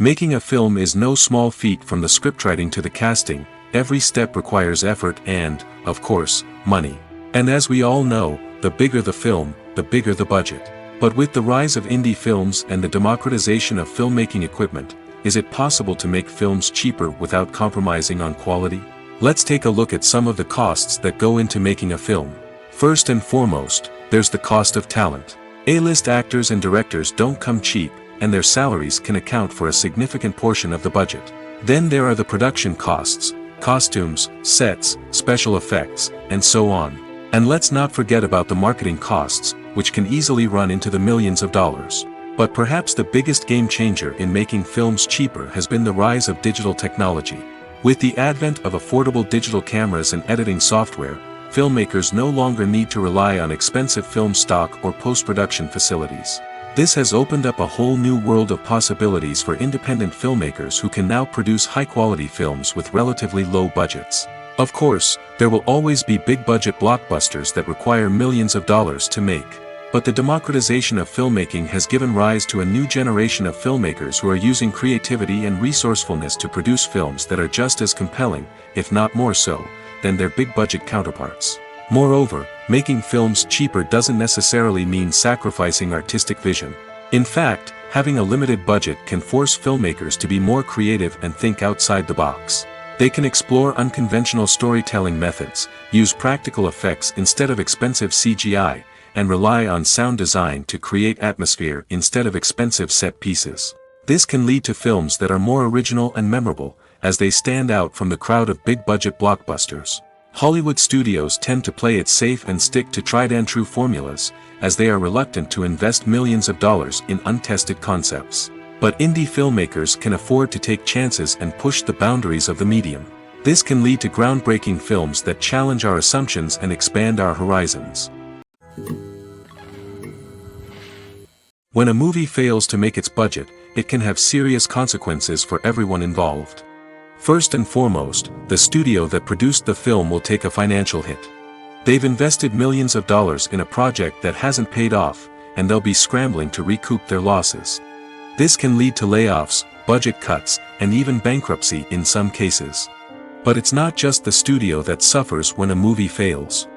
Making a film is no small feat. From the scriptwriting to the casting, every step requires effort and, of course, money. And as we all know, the bigger the film, the bigger the budget. But with the rise of indie films and the democratization of filmmaking equipment, is it possible to make films cheaper without compromising on quality? Let's take a look at some of the costs that go into making a film. First and foremost, there's the cost of talent. A-list actors and directors don't come cheap, and their salaries can account for a significant portion of the budget. Then there are the production costs, costumes, sets, special effects, and so on. And let's not forget about the marketing costs, which can easily run into the millions of dollars. But perhaps the biggest game changer in making films cheaper has been the rise of digital technology. With the advent of affordable digital cameras and editing software, filmmakers no longer need to rely on expensive film stock or post-production facilities. This has opened up a whole new world of possibilities for independent filmmakers who can now produce high-quality films with relatively low budgets. Of course, there will always be big-budget blockbusters that require millions of dollars to make. But the democratization of filmmaking has given rise to a new generation of filmmakers who are using creativity and resourcefulness to produce films that are just as compelling, if not more so, than their big-budget counterparts. Moreover, making films cheaper doesn't necessarily mean sacrificing artistic vision. In fact, having a limited budget can force filmmakers to be more creative and think outside the box. They can explore unconventional storytelling methods, use practical effects instead of expensive CGI, and rely on sound design to create atmosphere instead of expensive set pieces. This can lead to films that are more original and memorable, as they stand out from the crowd of big-budget blockbusters. Hollywood studios tend to play it safe and stick to tried-and-true formulas, as they are reluctant to invest millions of dollars in untested concepts. But indie filmmakers can afford to take chances and push the boundaries of the medium. This can lead to groundbreaking films that challenge our assumptions and expand our horizons. When a movie fails to make its budget, it can have serious consequences for everyone involved. First and foremost, the studio that produced the film will take a financial hit. They've invested millions of dollars in a project that hasn't paid off, and they'll be scrambling to recoup their losses. This can lead to layoffs, budget cuts, and even bankruptcy in some cases. But it's not just the studio that suffers when a movie fails.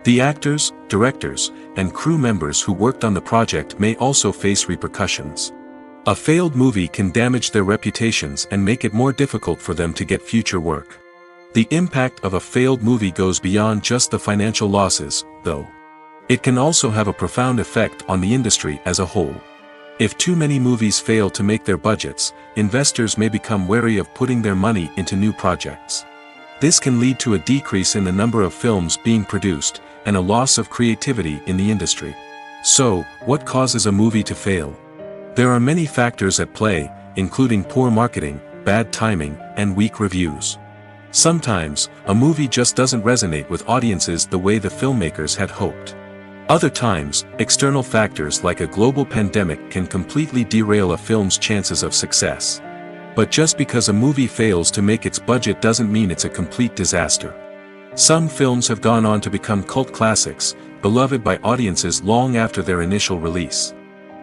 The actors, directors, and crew members who worked on the project may also face repercussions. A failed movie can damage their reputations and make it more difficult for them to get future work. The impact of a failed movie goes beyond just the financial losses, though. It can also have a profound effect on the industry as a whole. If too many movies fail to make their budgets, investors may become wary of putting their money into new projects. This can lead to a decrease in the number of films being produced, and a loss of creativity in the industry. So, what causes a movie to fail? There are many factors at play, including poor marketing, bad timing, and weak reviews. Sometimes, a movie just doesn't resonate with audiences the way the filmmakers had hoped. Other times, external factors like a global pandemic can completely derail a film's chances of success. But just because a movie fails to make its budget doesn't mean it's a complete disaster. Some films have gone on to become cult classics, beloved by audiences long after their initial release.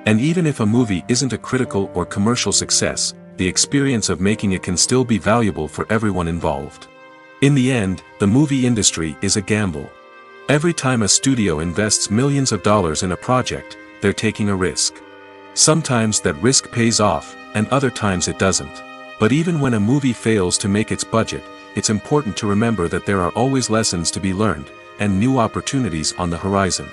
And even if a movie isn't a critical or commercial success, the experience of making it can still be valuable for everyone involved. In the end, the movie industry is a gamble. Every time a studio invests millions of dollars in a project, they're taking a risk. Sometimes that risk pays off, and other times it doesn't. But even when a movie fails to make its budget, it's important to remember that there are always lessons to be learned, and new opportunities on the horizon.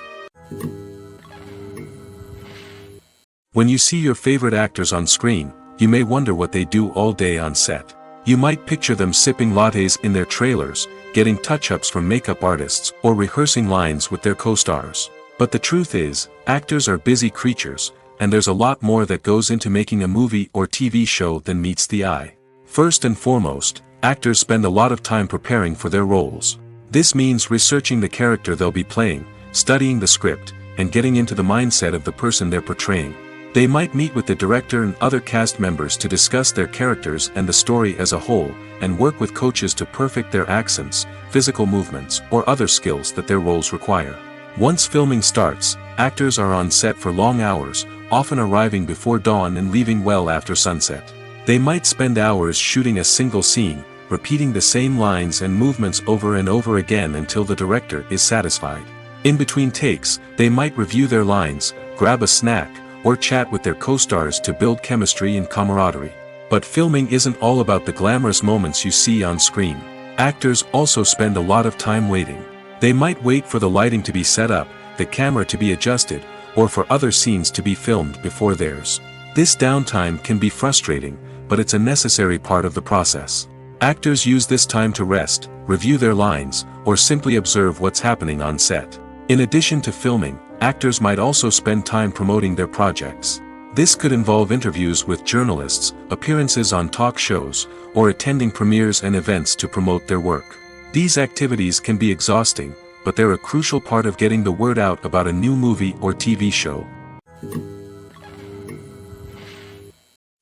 When you see your favorite actors on screen, you may wonder what they do all day on set. You might picture them sipping lattes in their trailers, getting touch-ups from makeup artists, or rehearsing lines with their co-stars. But the truth is, actors are busy creatures, and there's a lot more that goes into making a movie or TV show than meets the eye. First and foremost, actors spend a lot of time preparing for their roles. This means researching the character they'll be playing, studying the script, and getting into the mindset of the person they're portraying. They might meet with the director and other cast members to discuss their characters and the story as a whole, and work with coaches to perfect their accents, physical movements, or other skills that their roles require. Once filming starts, actors are on set for long hours, often arriving before dawn and leaving well after sunset. They might spend hours shooting a single scene, repeating the same lines and movements over and over again until the director is satisfied. In between takes, they might review their lines, grab a snack, or chat with their co-stars to build chemistry and camaraderie. But filming isn't all about the glamorous moments you see on screen. Actors also spend a lot of time waiting. They might wait for the lighting to be set up, the camera to be adjusted, or for other scenes to be filmed before theirs. This downtime can be frustrating, but it's a necessary part of the process. Actors use this time to rest, review their lines, or simply observe what's happening on set. In addition to filming, actors might also spend time promoting their projects. This could involve interviews with journalists, appearances on talk shows, or attending premieres and events to promote their work. These activities can be exhausting, but they're a crucial part of getting the word out about a new movie or TV show.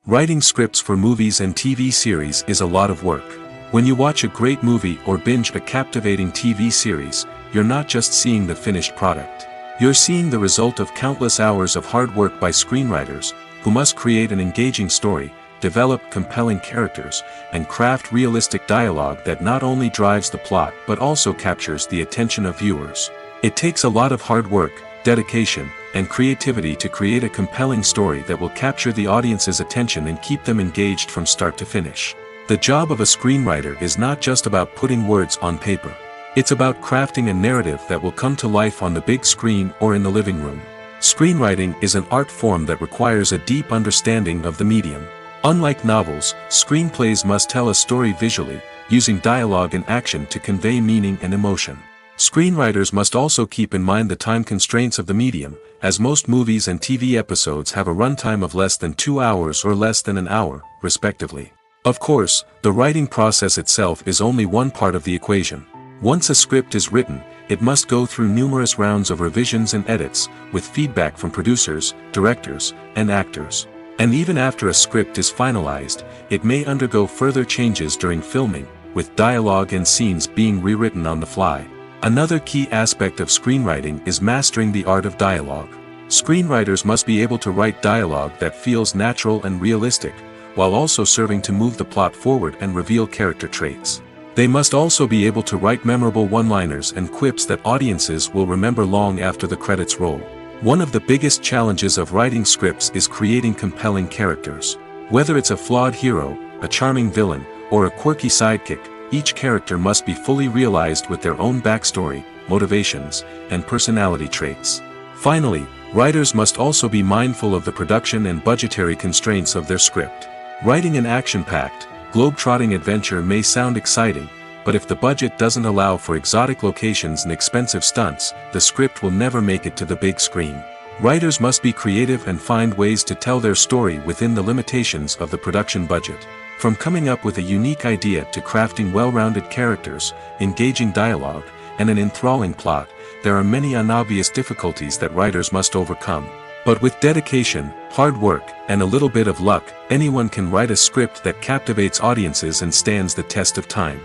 Writing scripts for movies and TV series is a lot of work. When you watch a great movie or binge a captivating TV series, you're not just seeing the finished product. You're seeing the result of countless hours of hard work by screenwriters, who must create an engaging story, develop compelling characters, and craft realistic dialogue that not only drives the plot but also captures the attention of viewers. It takes a lot of hard work, dedication, and creativity to create a compelling story that will capture the audience's attention and keep them engaged from start to finish. The job of a screenwriter is not just about putting words on paper. It's about crafting a narrative that will come to life on the big screen or in the living room. Screenwriting is an art form that requires a deep understanding of the medium. Unlike novels, screenplays must tell a story visually, using dialogue and action to convey meaning and emotion. Screenwriters must also keep in mind the time constraints of the medium, as most movies and TV episodes have a runtime of less than 2 hours or less than an hour, respectively. Of course, the writing process itself is only one part of the equation. Once a script is written, it must go through numerous rounds of revisions and edits, with feedback from producers, directors, and actors. And even after a script is finalized, it may undergo further changes during filming, with dialogue and scenes being rewritten on the fly. Another key aspect of screenwriting is mastering the art of dialogue. Screenwriters must be able to write dialogue that feels natural and realistic, while also serving to move the plot forward and reveal character traits. They must also be able to write memorable one-liners and quips that audiences will remember long after the credits roll. One of the biggest challenges of writing scripts is creating compelling characters. Whether it's a flawed hero, a charming villain, or a quirky sidekick, each character must be fully realized with their own backstory, motivations, and personality traits. Finally, writers must also be mindful of the production and budgetary constraints of their script. Writing an action-packed, globe-trotting adventure may sound exciting, but if the budget doesn't allow for exotic locations and expensive stunts, the script will never make it to the big screen. Writers must be creative and find ways to tell their story within the limitations of the production budget. From coming up with a unique idea to crafting well-rounded characters, engaging dialogue, and an enthralling plot, there are many unobvious difficulties that writers must overcome. But with dedication, hard work, and a little bit of luck, anyone can write a script that captivates audiences and stands the test of time.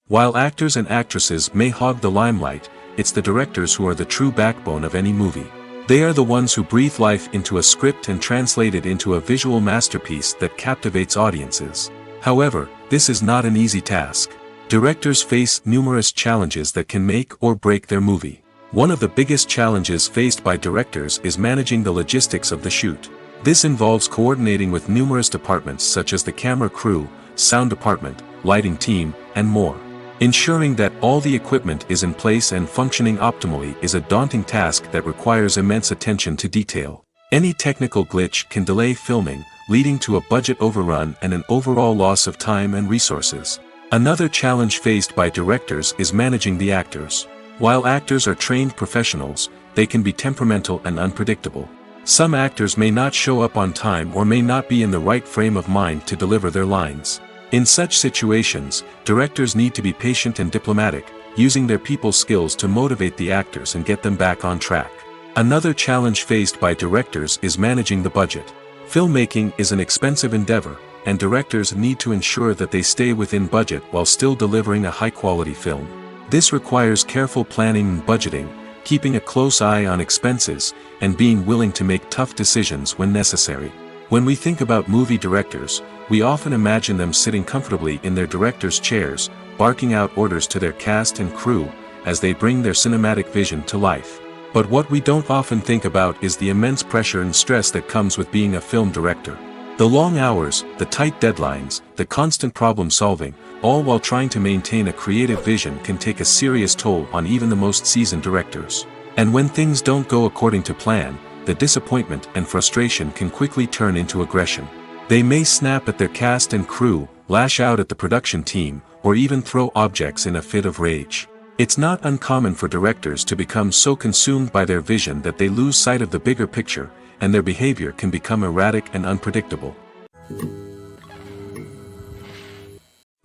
While actors and actresses may hog the limelight, it's the directors who are the true backbone of any movie. They are the ones who breathe life into a script and translate it into a visual masterpiece that captivates audiences. However, this is not an easy task. Directors face numerous challenges that can make or break their movie. One of the biggest challenges faced by directors is managing the logistics of the shoot. This involves coordinating with numerous departments such as the camera crew, sound department, lighting team, and more. Ensuring that all the equipment is in place and functioning optimally is a daunting task that requires immense attention to detail. Any technical glitch can delay filming, leading to a budget overrun and an overall loss of time and resources. Another challenge faced by directors is managing the actors. While actors are trained professionals, they can be temperamental and unpredictable. Some actors may not show up on time or may not be in the right frame of mind to deliver their lines. In such situations, directors need to be patient and diplomatic, using their people skills to motivate the actors and get them back on track. Another challenge faced by directors is managing the budget. Filmmaking is an expensive endeavor, and directors need to ensure that they stay within budget while still delivering a high-quality film. This requires careful planning and budgeting, keeping a close eye on expenses, and being willing to make tough decisions when necessary. When we think about movie directors, we often imagine them sitting comfortably in their director's chairs, barking out orders to their cast and crew, as they bring their cinematic vision to life. But what we don't often think about is the immense pressure and stress that comes with being a film director. The long hours, the tight deadlines, the constant problem solving, all while trying to maintain a creative vision can take a serious toll on even the most seasoned directors. And when things don't go according to plan, the disappointment and frustration can quickly turn into aggression. They may snap at their cast and crew, lash out at the production team, or even throw objects in a fit of rage. It's not uncommon for directors to become so consumed by their vision that they lose sight of the bigger picture, and their behavior can become erratic and unpredictable.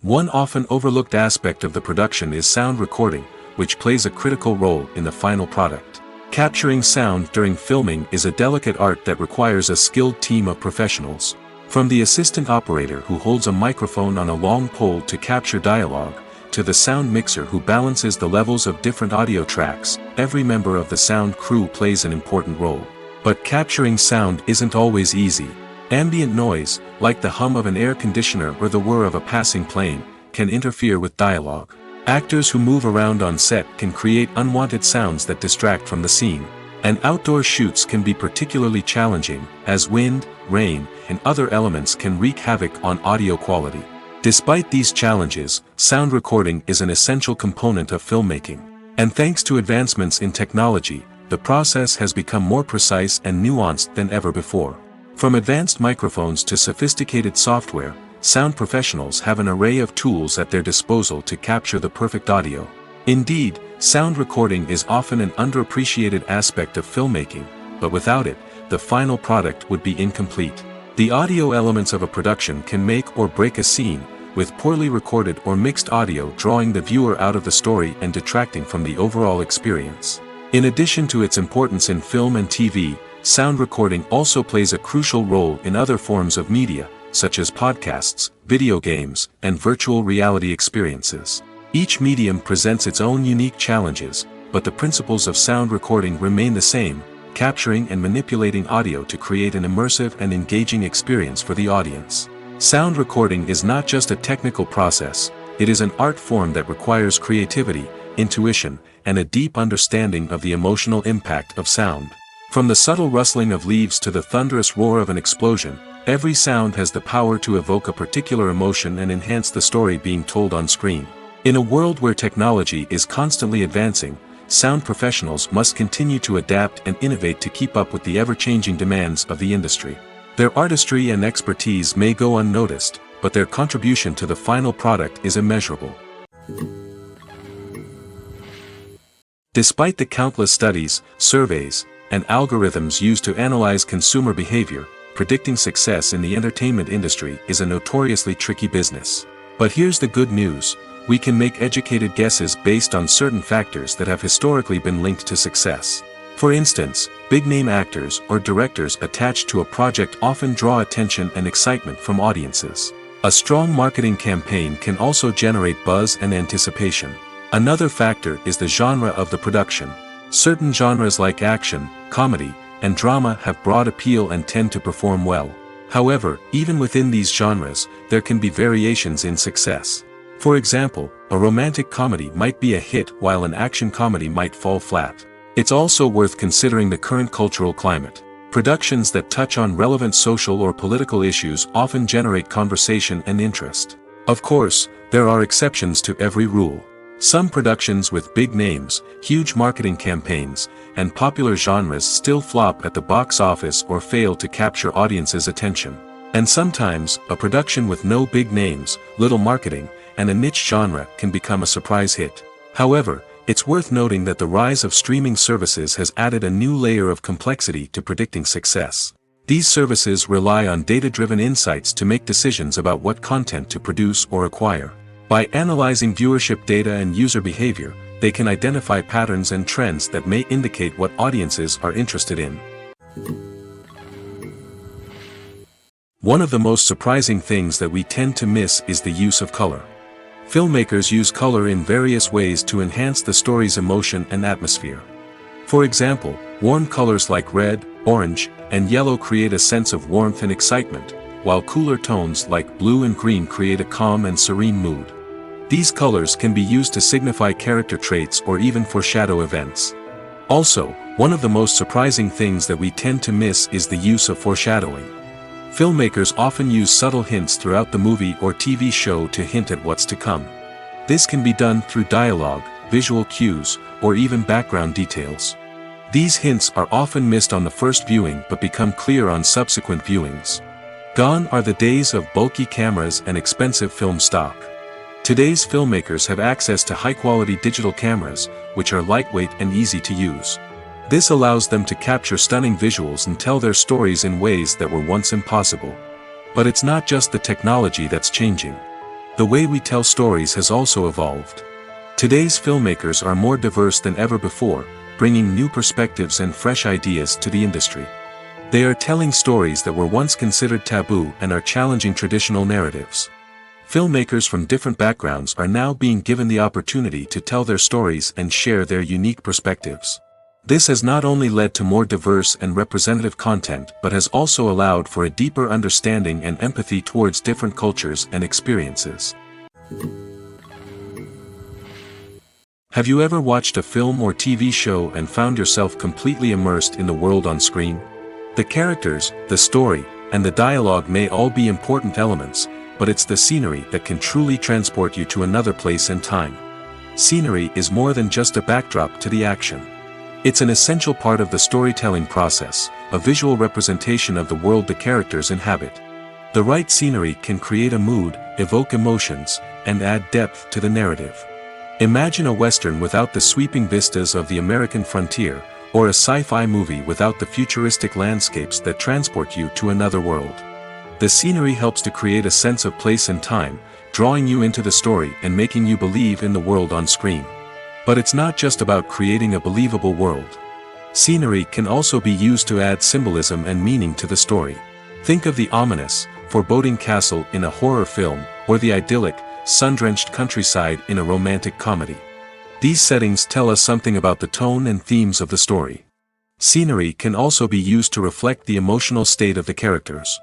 One often overlooked aspect of the production is sound recording, which plays a critical role in the final product. Capturing sound during filming is a delicate art that requires a skilled team of professionals. From the assistant operator who holds a microphone on a long pole to capture dialogue, to the sound mixer who balances the levels of different audio tracks, every member of the sound crew plays an important role. But capturing sound isn't always easy. Ambient noise, like the hum of an air conditioner or the whir of a passing plane, can interfere with dialogue. Actors who move around on set can create unwanted sounds that distract from the scene. And outdoor shoots can be particularly challenging, as wind, rain, and other elements can wreak havoc on audio quality. Despite these challenges, sound recording is an essential component of filmmaking. And thanks to advancements in technology, the process has become more precise and nuanced than ever before. From advanced microphones to sophisticated software, sound professionals have an array of tools at their disposal to capture the perfect audio. Indeed, sound recording is often an underappreciated aspect of filmmaking, but without it, the final product would be incomplete. The audio elements of a production can make or break a scene, with poorly recorded or mixed audio drawing the viewer out of the story and detracting from the overall experience. In addition to its importance in film and TV, sound recording also plays a crucial role in other forms of media, such as podcasts, video games, and virtual reality experiences. Each medium presents its own unique challenges, but the principles of sound recording remain the same, capturing and manipulating audio to create an immersive and engaging experience for the audience. Sound recording is not just a technical process, it is an art form that requires creativity, intuition, and a deep understanding of the emotional impact of sound. From the subtle rustling of leaves to the thunderous roar of an explosion, every sound has the power to evoke a particular emotion and enhance the story being told on screen. In a world where technology is constantly advancing, sound professionals must continue to adapt and innovate to keep up with the ever-changing demands of the industry. Their artistry and expertise may go unnoticed, but their contribution to the final product is immeasurable. Despite the countless studies, surveys, and algorithms used to analyze consumer behavior, predicting success in the entertainment industry is a notoriously tricky business. But here's the good news. We can make educated guesses based on certain factors that have historically been linked to success. For instance, big-name actors or directors attached to a project often draw attention and excitement from audiences. A strong marketing campaign can also generate buzz and anticipation. Another factor is the genre of the production. Certain genres like action, comedy, and drama have broad appeal and tend to perform well. However, even within these genres, there can be variations in success. For example, a romantic comedy might be a hit while an action comedy might fall flat. It's also worth considering the current cultural climate. Productions that touch on relevant social or political issues often generate conversation and interest. Of course, there are exceptions to every rule. Some productions with big names, huge marketing campaigns, and popular genres still flop at the box office or fail to capture audiences' attention. And sometimes, a production with no big names, little marketing, and a niche genre can become a surprise hit. However, it's worth noting that the rise of streaming services has added a new layer of complexity to predicting success. These services rely on data-driven insights to make decisions about what content to produce or acquire. By analyzing viewership data and user behavior, they can identify patterns and trends that may indicate what audiences are interested in. One of the most surprising things that we tend to miss is the use of color. Filmmakers use color in various ways to enhance the story's emotion and atmosphere. For example, warm colors like red, orange, and yellow create a sense of warmth and excitement, while cooler tones like blue and green create a calm and serene mood. These colors can be used to signify character traits or even foreshadow events. Also, one of the most surprising things that we tend to miss is the use of foreshadowing. Filmmakers often use subtle hints throughout the movie or TV show to hint at what's to come. This can be done through dialogue, visual cues, or even background details. These hints are often missed on the first viewing but become clear on subsequent viewings. Gone are the days of bulky cameras and expensive film stock. Today's filmmakers have access to high-quality digital cameras, which are lightweight and easy to use. This allows them to capture stunning visuals and tell their stories in ways that were once impossible. But it's not just the technology that's changing. The way we tell stories has also evolved. Today's filmmakers are more diverse than ever before, bringing new perspectives and fresh ideas to the industry. They are telling stories that were once considered taboo and are challenging traditional narratives. Filmmakers from different backgrounds are now being given the opportunity to tell their stories and share their unique perspectives. This has not only led to more diverse and representative content but has also allowed for a deeper understanding and empathy towards different cultures and experiences. Have you ever watched a film or TV show and found yourself completely immersed in the world on screen? The characters, the story, and the dialogue may all be important elements, but it's the scenery that can truly transport you to another place and time. Scenery is more than just a backdrop to the action. It's an essential part of the storytelling process, a visual representation of the world the characters inhabit. The right scenery can create a mood, evoke emotions, and add depth to the narrative. Imagine a Western without the sweeping vistas of the American frontier, or a sci-fi movie without the futuristic landscapes that transport you to another world. The scenery helps to create a sense of place and time, drawing you into the story and making you believe in the world on screen. But it's not just about creating a believable world. Scenery can also be used to add symbolism and meaning to the story. Think of the ominous, foreboding castle in a horror film, or the idyllic, sun-drenched countryside in a romantic comedy. These settings tell us something about the tone and themes of the story. Scenery can also be used to reflect the emotional state of the characters.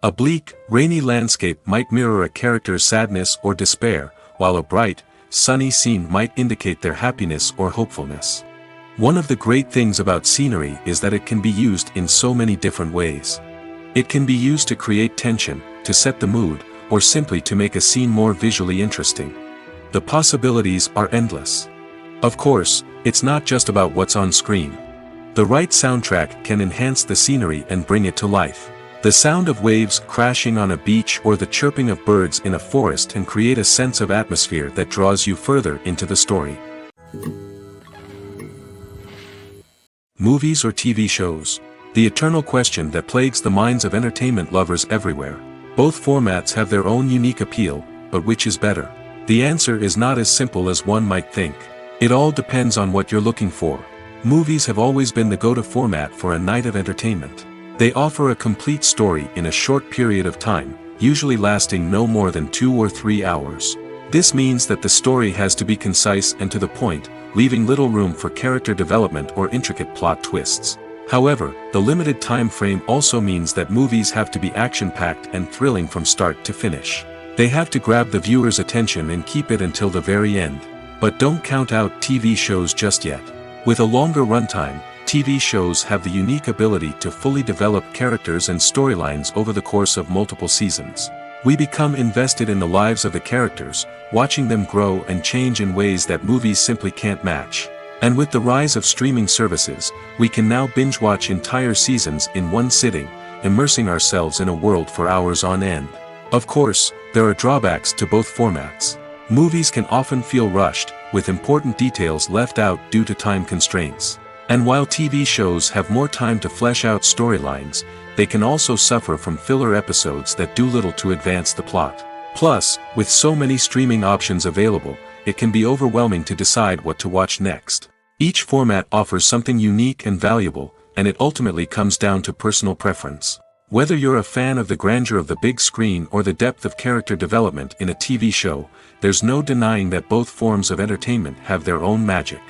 A bleak, rainy landscape might mirror a character's sadness or despair, while a bright, sunny scene might indicate their happiness or hopefulness. One of the great things about scenery is that it can be used in so many different ways. It can be used to create tension, to set the mood, or simply to make a scene more visually interesting. The possibilities are endless. Of course, it's not just about what's on screen. The right soundtrack can enhance the scenery and bring it to life. The sound of waves crashing on a beach or the chirping of birds in a forest can create a sense of atmosphere that draws you further into the story. Movies or TV shows? The eternal question that plagues the minds of entertainment lovers everywhere. Both formats have their own unique appeal, but which is better? The answer is not as simple as one might think. It all depends on what you're looking for. Movies have always been the go-to format for a night of entertainment. They offer a complete story in a short period of time, usually lasting no more than 2 or 3 hours. This means that the story has to be concise and to the point, leaving little room for character development or intricate plot twists. However, the limited time frame also means that movies have to be action-packed and thrilling from start to finish. They have to grab the viewer's attention and keep it until the very end. But don't count out TV shows just yet. With a longer runtime, TV shows have the unique ability to fully develop characters and storylines over the course of multiple seasons. We become invested in the lives of the characters, watching them grow and change in ways that movies simply can't match. And with the rise of streaming services, we can now binge-watch entire seasons in one sitting, immersing ourselves in a world for hours on end. Of course, there are drawbacks to both formats. Movies can often feel rushed, with important details left out due to time constraints. And while TV shows have more time to flesh out storylines, they can also suffer from filler episodes that do little to advance the plot. Plus, with so many streaming options available, it can be overwhelming to decide what to watch next. Each format offers something unique and valuable, and it ultimately comes down to personal preference. Whether you're a fan of the grandeur of the big screen or the depth of character development in a TV show, there's no denying that both forms of entertainment have their own magic.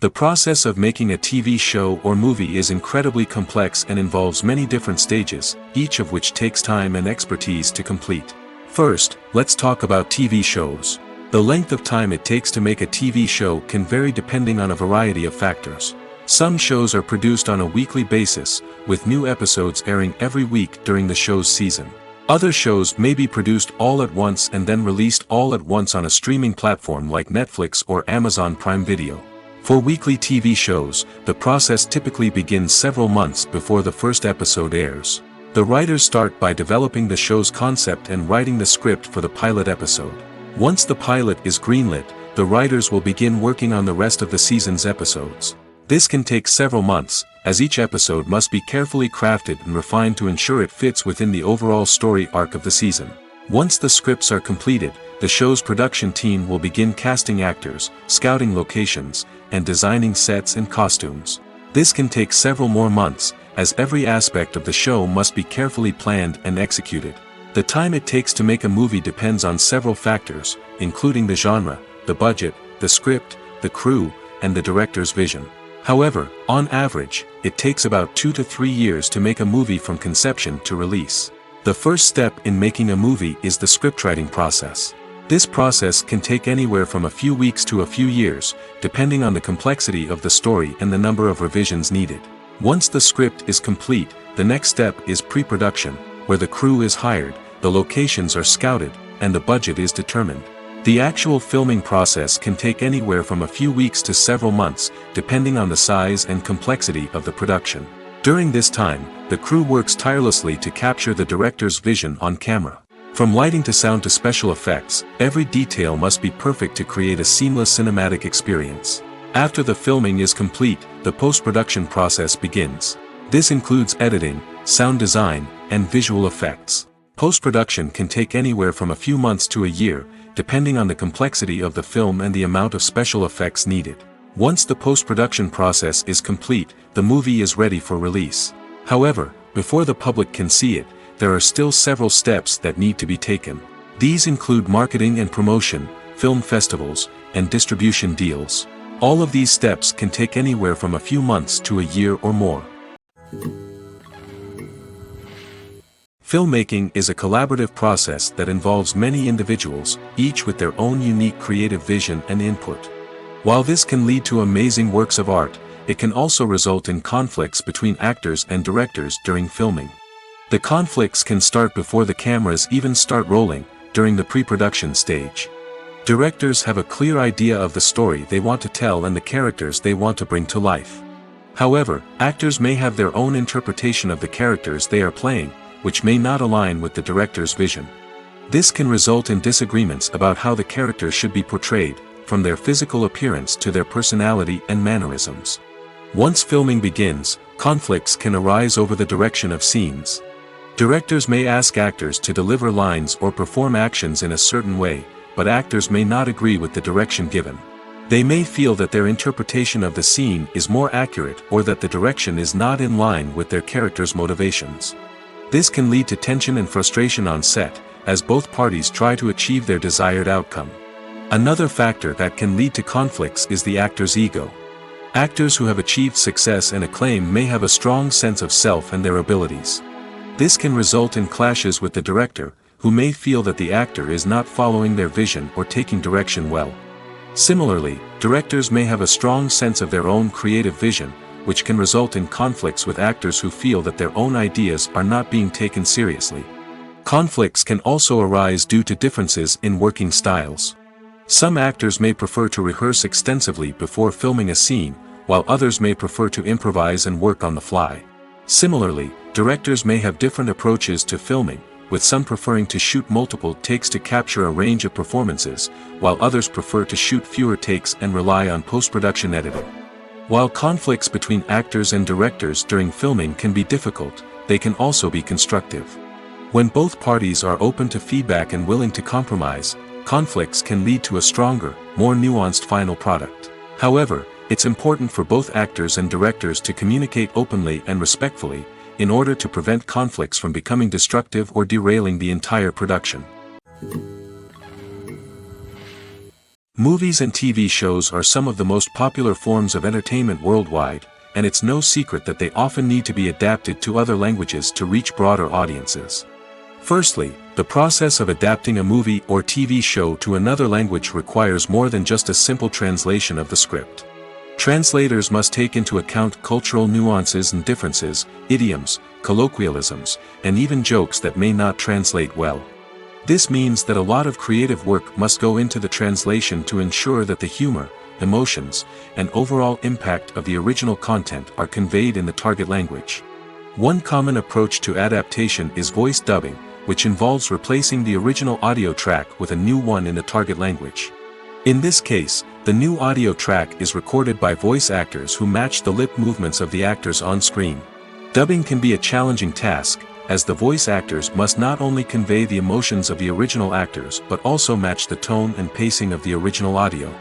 The process of making a TV show or movie is incredibly complex and involves many different stages, each of which takes time and expertise to complete. First, let's talk about TV shows. The length of time it takes to make a TV show can vary depending on a variety of factors. Some shows are produced on a weekly basis, with new episodes airing every week during the show's season. Other shows may be produced all at once and then released all at once on a streaming platform like Netflix or Amazon Prime Video. For weekly TV shows, the process typically begins several months before the first episode airs. The writers start by developing the show's concept and writing the script for the pilot episode. Once the pilot is greenlit, the writers will begin working on the rest of the season's episodes. This can take several months, as each episode must be carefully crafted and refined to ensure it fits within the overall story arc of the season. Once the scripts are completed, the show's production team will begin casting actors, scouting locations, and designing sets and costumes. This can take several more months, as every aspect of the show must be carefully planned and executed. The time it takes to make a movie depends on several factors, including the genre, the budget, the script, the crew, and the director's vision. However, on average, it takes about 2 to 3 years to make a movie from conception to release. The first step in making a movie is the scriptwriting process. This process can take anywhere from a few weeks to a few years, depending on the complexity of the story and the number of revisions needed. Once the script is complete, the next step is pre-production, where the crew is hired, the locations are scouted, and the budget is determined. The actual filming process can take anywhere from a few weeks to several months, depending on the size and complexity of the production. During this time, the crew works tirelessly to capture the director's vision on camera. From lighting to sound to special effects, every detail must be perfect to create a seamless cinematic experience. After the filming is complete, the post-production process begins. This includes editing, sound design, and visual effects. Post-production can take anywhere from a few months to a year, depending on the complexity of the film and the amount of special effects needed. Once the post-production process is complete, the movie is ready for release. However, before the public can see it, there are still several steps that need to be taken. These include marketing and promotion, film festivals, and distribution deals. All of these steps can take anywhere from a few months to a year or more. Filmmaking is a collaborative process that involves many individuals, each with their own unique creative vision and input. While this can lead to amazing works of art, it can also result in conflicts between actors and directors during filming. The conflicts can start before the cameras even start rolling, during the pre-production stage. Directors have a clear idea of the story they want to tell and the characters they want to bring to life. However, actors may have their own interpretation of the characters they are playing, which may not align with the director's vision. This can result in disagreements about how the characters should be portrayed, from their physical appearance to their personality and mannerisms. Once filming begins, conflicts can arise over the direction of scenes. Directors may ask actors to deliver lines or perform actions in a certain way, but actors may not agree with the direction given. They may feel that their interpretation of the scene is more accurate or that the direction is not in line with their character's motivations. This can lead to tension and frustration on set, as both parties try to achieve their desired outcome. Another factor that can lead to conflicts is the actor's ego. Actors who have achieved success and acclaim may have a strong sense of self and their abilities. This can result in clashes with the director, who may feel that the actor is not following their vision or taking direction well. Similarly, directors may have a strong sense of their own creative vision, which can result in conflicts with actors who feel that their own ideas are not being taken seriously. Conflicts can also arise due to differences in working styles. Some actors may prefer to rehearse extensively before filming a scene, while others may prefer to improvise and work on the fly. Similarly, directors may have different approaches to filming, with some preferring to shoot multiple takes to capture a range of performances, while others prefer to shoot fewer takes and rely on post-production editing. While conflicts between actors and directors during filming can be difficult, they can also be constructive. When both parties are open to feedback and willing to compromise, conflicts can lead to a stronger, more nuanced final product. However, it's important for both actors and directors to communicate openly and respectfully, in order to prevent conflicts from becoming destructive or derailing the entire production. Movies and TV shows are some of the most popular forms of entertainment worldwide, and it's no secret that they often need to be adapted to other languages to reach broader audiences. Firstly, the process of adapting a movie or TV show to another language requires more than just a simple translation of the script. Translators must take into account cultural nuances and differences, idioms, colloquialisms, and even jokes that may not translate well. This means that a lot of creative work must go into the translation to ensure that the humor, emotions, and overall impact of the original content are conveyed in the target language. One common approach to adaptation is voice dubbing, which involves replacing the original audio track with a new one in the target language. In this case, the new audio track is recorded by voice actors who match the lip movements of the actors on screen. Dubbing can be a challenging task, as the voice actors must not only convey the emotions of the original actors but also match the tone and pacing of the original audio.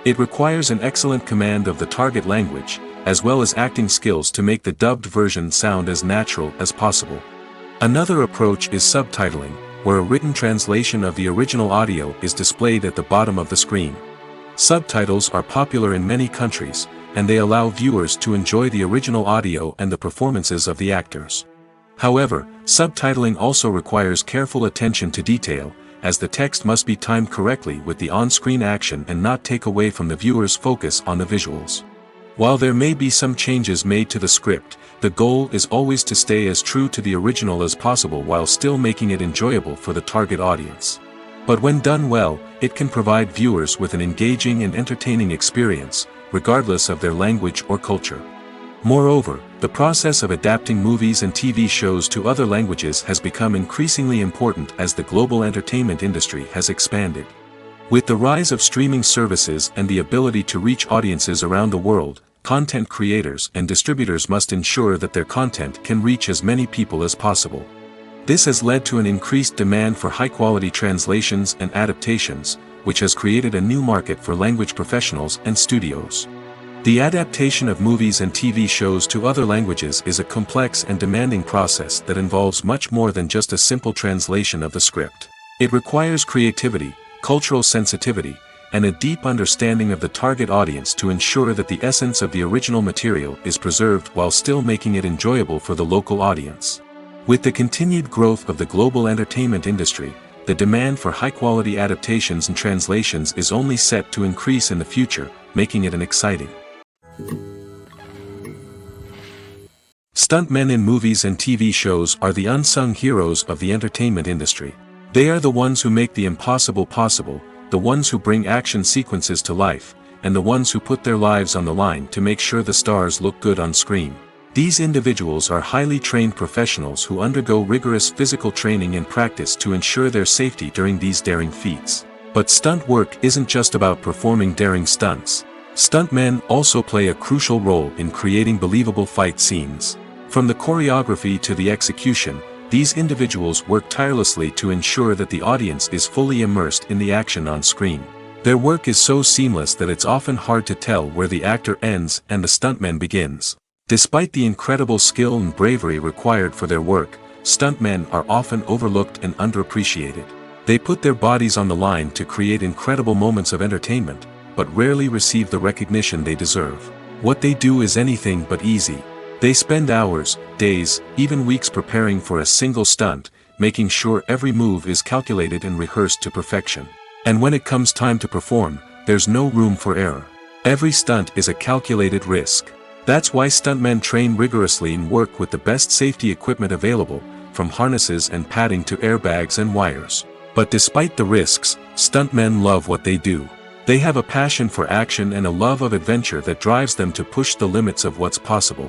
It requires an excellent command of the target language, as well as acting skills to make the dubbed version sound as natural as possible. Another approach is subtitling, where a written translation of the original audio is displayed at the bottom of the screen. Subtitles are popular in many countries, and they allow viewers to enjoy the original audio and the performances of the actors. However, subtitling also requires careful attention to detail, as the text must be timed correctly with the on-screen action and not take away from the viewer's focus on the visuals. While there may be some changes made to the script, the goal is always to stay as true to the original as possible while still making it enjoyable for the target audience. But when done well, it can provide viewers with an engaging and entertaining experience, regardless of their language or culture. Moreover, the process of adapting movies and TV shows to other languages has become increasingly important as the global entertainment industry has expanded. With the rise of streaming services and the ability to reach audiences around the world, content creators and distributors must ensure that their content can reach as many people as possible. This has led to an increased demand for high-quality translations and adaptations, which has created a new market for language professionals and studios. The adaptation of movies and TV shows to other languages is a complex and demanding process that involves much more than just a simple translation of the script. It requires creativity, cultural sensitivity, and a deep understanding of the target audience to ensure that the essence of the original material is preserved while still making it enjoyable for the local audience. With the continued growth of the global entertainment industry, the demand for high-quality adaptations and translations is only set to increase in the future, making it an exciting. Stuntmen in movies and TV shows are the unsung heroes of the entertainment industry. They are the ones who make the impossible possible, the ones who bring action sequences to life, and the ones who put their lives on the line to make sure the stars look good on screen. These individuals are highly trained professionals who undergo rigorous physical training and practice to ensure their safety during these daring feats. But stunt work isn't just about performing daring stunts. Stuntmen also play a crucial role in creating believable fight scenes. From the choreography to the execution, these individuals work tirelessly to ensure that the audience is fully immersed in the action on screen. Their work is so seamless that it's often hard to tell where the actor ends and the stuntman begins. Despite the incredible skill and bravery required for their work, stuntmen are often overlooked and underappreciated. They put their bodies on the line to create incredible moments of entertainment, but rarely receive the recognition they deserve. What they do is anything but easy. They spend hours, days, even weeks preparing for a single stunt, making sure every move is calculated and rehearsed to perfection. And when it comes time to perform, there's no room for error. Every stunt is a calculated risk. That's why stuntmen train rigorously and work with the best safety equipment available, from harnesses and padding to airbags and wires. But despite the risks, stuntmen love what they do. They have a passion for action and a love of adventure that drives them to push the limits of what's possible.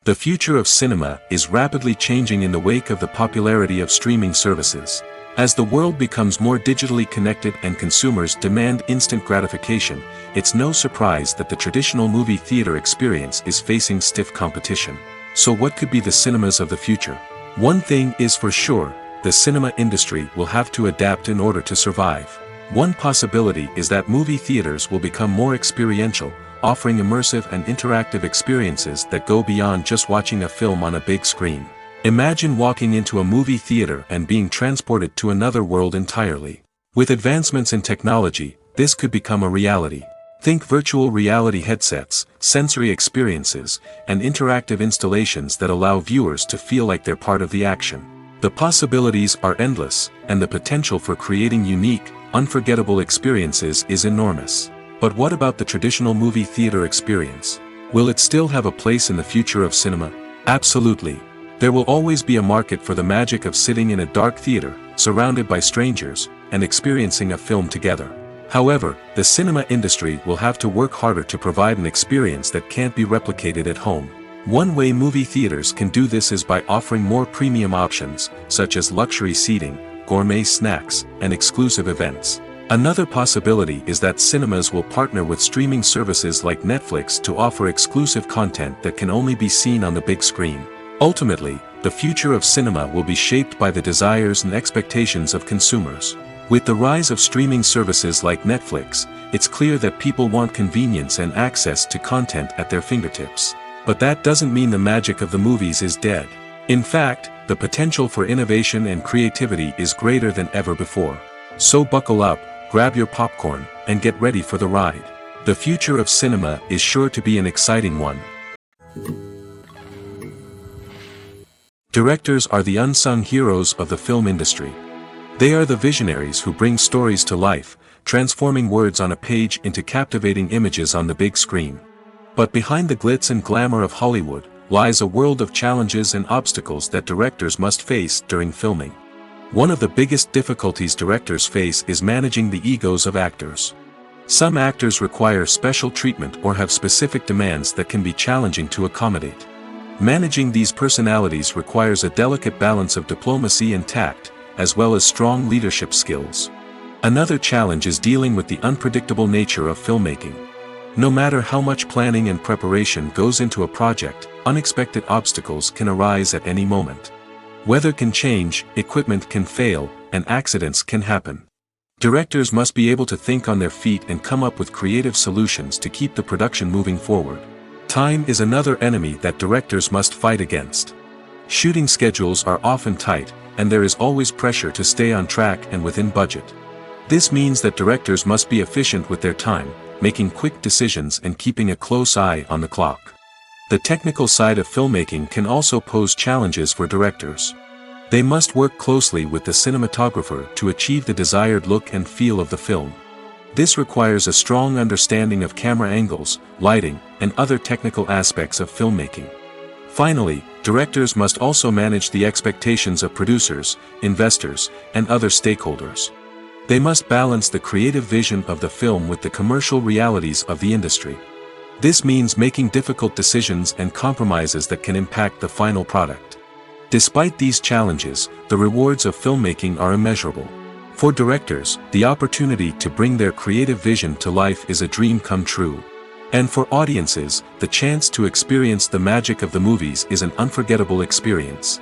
The future of cinema is rapidly changing in the wake of the popularity of streaming services. As the world becomes more digitally connected and consumers demand instant gratification, it's no surprise that the traditional movie theater experience is facing stiff competition. So what could be the cinemas of the future? One thing is for sure, the cinema industry will have to adapt in order to survive. One possibility is that movie theaters will become more experiential, offering immersive and interactive experiences that go beyond just watching a film on a big screen. Imagine walking into a movie theater and being transported to another world entirely. With advancements in technology, this could become a reality. Think virtual reality headsets, sensory experiences, and interactive installations that allow viewers to feel like they're part of the action. The possibilities are endless, and the potential for creating unique, unforgettable experiences is enormous. But what about the traditional movie theater experience? Will it still have a place in the future of cinema? Absolutely. There will always be a market for the magic of sitting in a dark theater, surrounded by strangers, and experiencing a film together. However, the cinema industry will have to work harder to provide an experience that can't be replicated at home. One way movie theaters can do this is by offering more premium options, such as luxury seating, gourmet snacks, and exclusive events. Another possibility is that cinemas will partner with streaming services like Netflix to offer exclusive content that can only be seen on the big screen. Ultimately, the future of cinema will be shaped by the desires and expectations of consumers. With the rise of streaming services like Netflix, it's clear that people want convenience and access to content at their fingertips. But that doesn't mean the magic of the movies is dead. In fact, the potential for innovation and creativity is greater than ever before. So buckle up, grab your popcorn, and get ready for the ride. The future of cinema is sure to be an exciting one. Directors are the unsung heroes of the film industry. They are the visionaries who bring stories to life, transforming words on a page into captivating images on the big screen. But behind the glitz and glamour of Hollywood, lies a world of challenges and obstacles that directors must face during filming. One of the biggest difficulties directors face is managing the egos of actors. Some actors require special treatment or have specific demands that can be challenging to accommodate. Managing these personalities requires a delicate balance of diplomacy and tact, as well as strong leadership skills. Another challenge is dealing with the unpredictable nature of filmmaking. No matter how much planning and preparation goes into a project, unexpected obstacles can arise at any moment. Weather can change, equipment can fail, and accidents can happen. Directors must be able to think on their feet and come up with creative solutions to keep the production moving forward. Time is another enemy that directors must fight against. Shooting schedules are often tight, and there is always pressure to stay on track and within budget. This means that directors must be efficient with their time, making quick decisions and keeping a close eye on the clock. The technical side of filmmaking can also pose challenges for directors. They must work closely with the cinematographer to achieve the desired look and feel of the film. This requires a strong understanding of camera angles, lighting, and other technical aspects of filmmaking. Finally, directors must also manage the expectations of producers, investors, and other stakeholders. They must balance the creative vision of the film with the commercial realities of the industry. This means making difficult decisions and compromises that can impact the final product. Despite these challenges, the rewards of filmmaking are immeasurable. For directors, the opportunity to bring their creative vision to life is a dream come true. And for audiences, the chance to experience the magic of the movies is an unforgettable experience.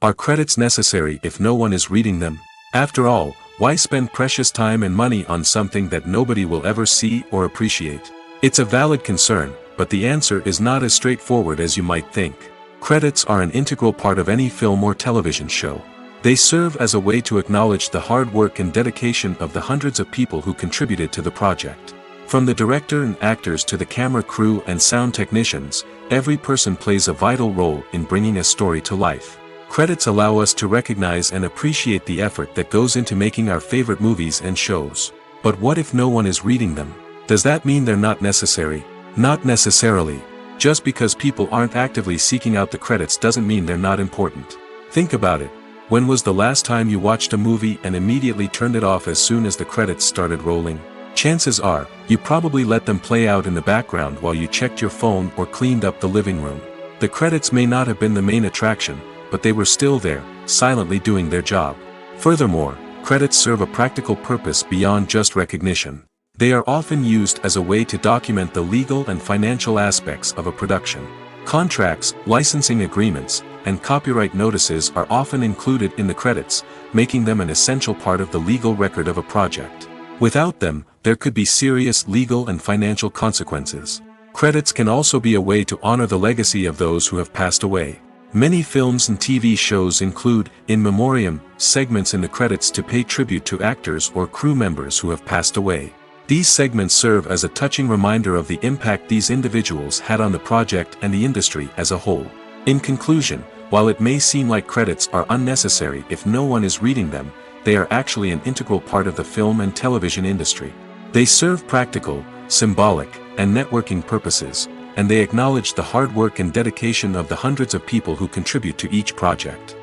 Are credits necessary if no one is reading them? After all, why spend precious time and money on something that nobody will ever see or appreciate? It's a valid concern, but the answer is not as straightforward as you might think. Credits are an integral part of any film or television show. They serve as a way to acknowledge the hard work and dedication of the hundreds of people who contributed to the project. From the director and actors to the camera crew and sound technicians, every person plays a vital role in bringing a story to life. Credits allow us to recognize and appreciate the effort that goes into making our favorite movies and shows. But what if no one is reading them? Does that mean they're not necessary? Not necessarily. Just because people aren't actively seeking out the credits doesn't mean they're not important. Think about it. When was the last time you watched a movie and immediately turned it off as soon as the credits started rolling? Chances are, you probably let them play out in the background while you checked your phone or cleaned up the living room. The credits may not have been the main attraction, but they were still there, silently doing their job. Furthermore, credits serve a practical purpose beyond just recognition. They are often used as a way to document the legal and financial aspects of a production. Contracts, licensing agreements, and copyright notices are often included in the credits, making them an essential part of the legal record of a project. Without them, there could be serious legal and financial consequences. Credits can also be a way to honor the legacy of those who have passed away. Many films and TV shows include, in memoriam, segments in the credits to pay tribute to actors or crew members who have passed away. These segments serve as a touching reminder of the impact these individuals had on the project and the industry as a whole. In conclusion, while it may seem like credits are unnecessary if no one is reading them, they are actually an integral part of the film and television industry. They serve practical, symbolic, and networking purposes, and they acknowledge the hard work and dedication of the hundreds of people who contribute to each project.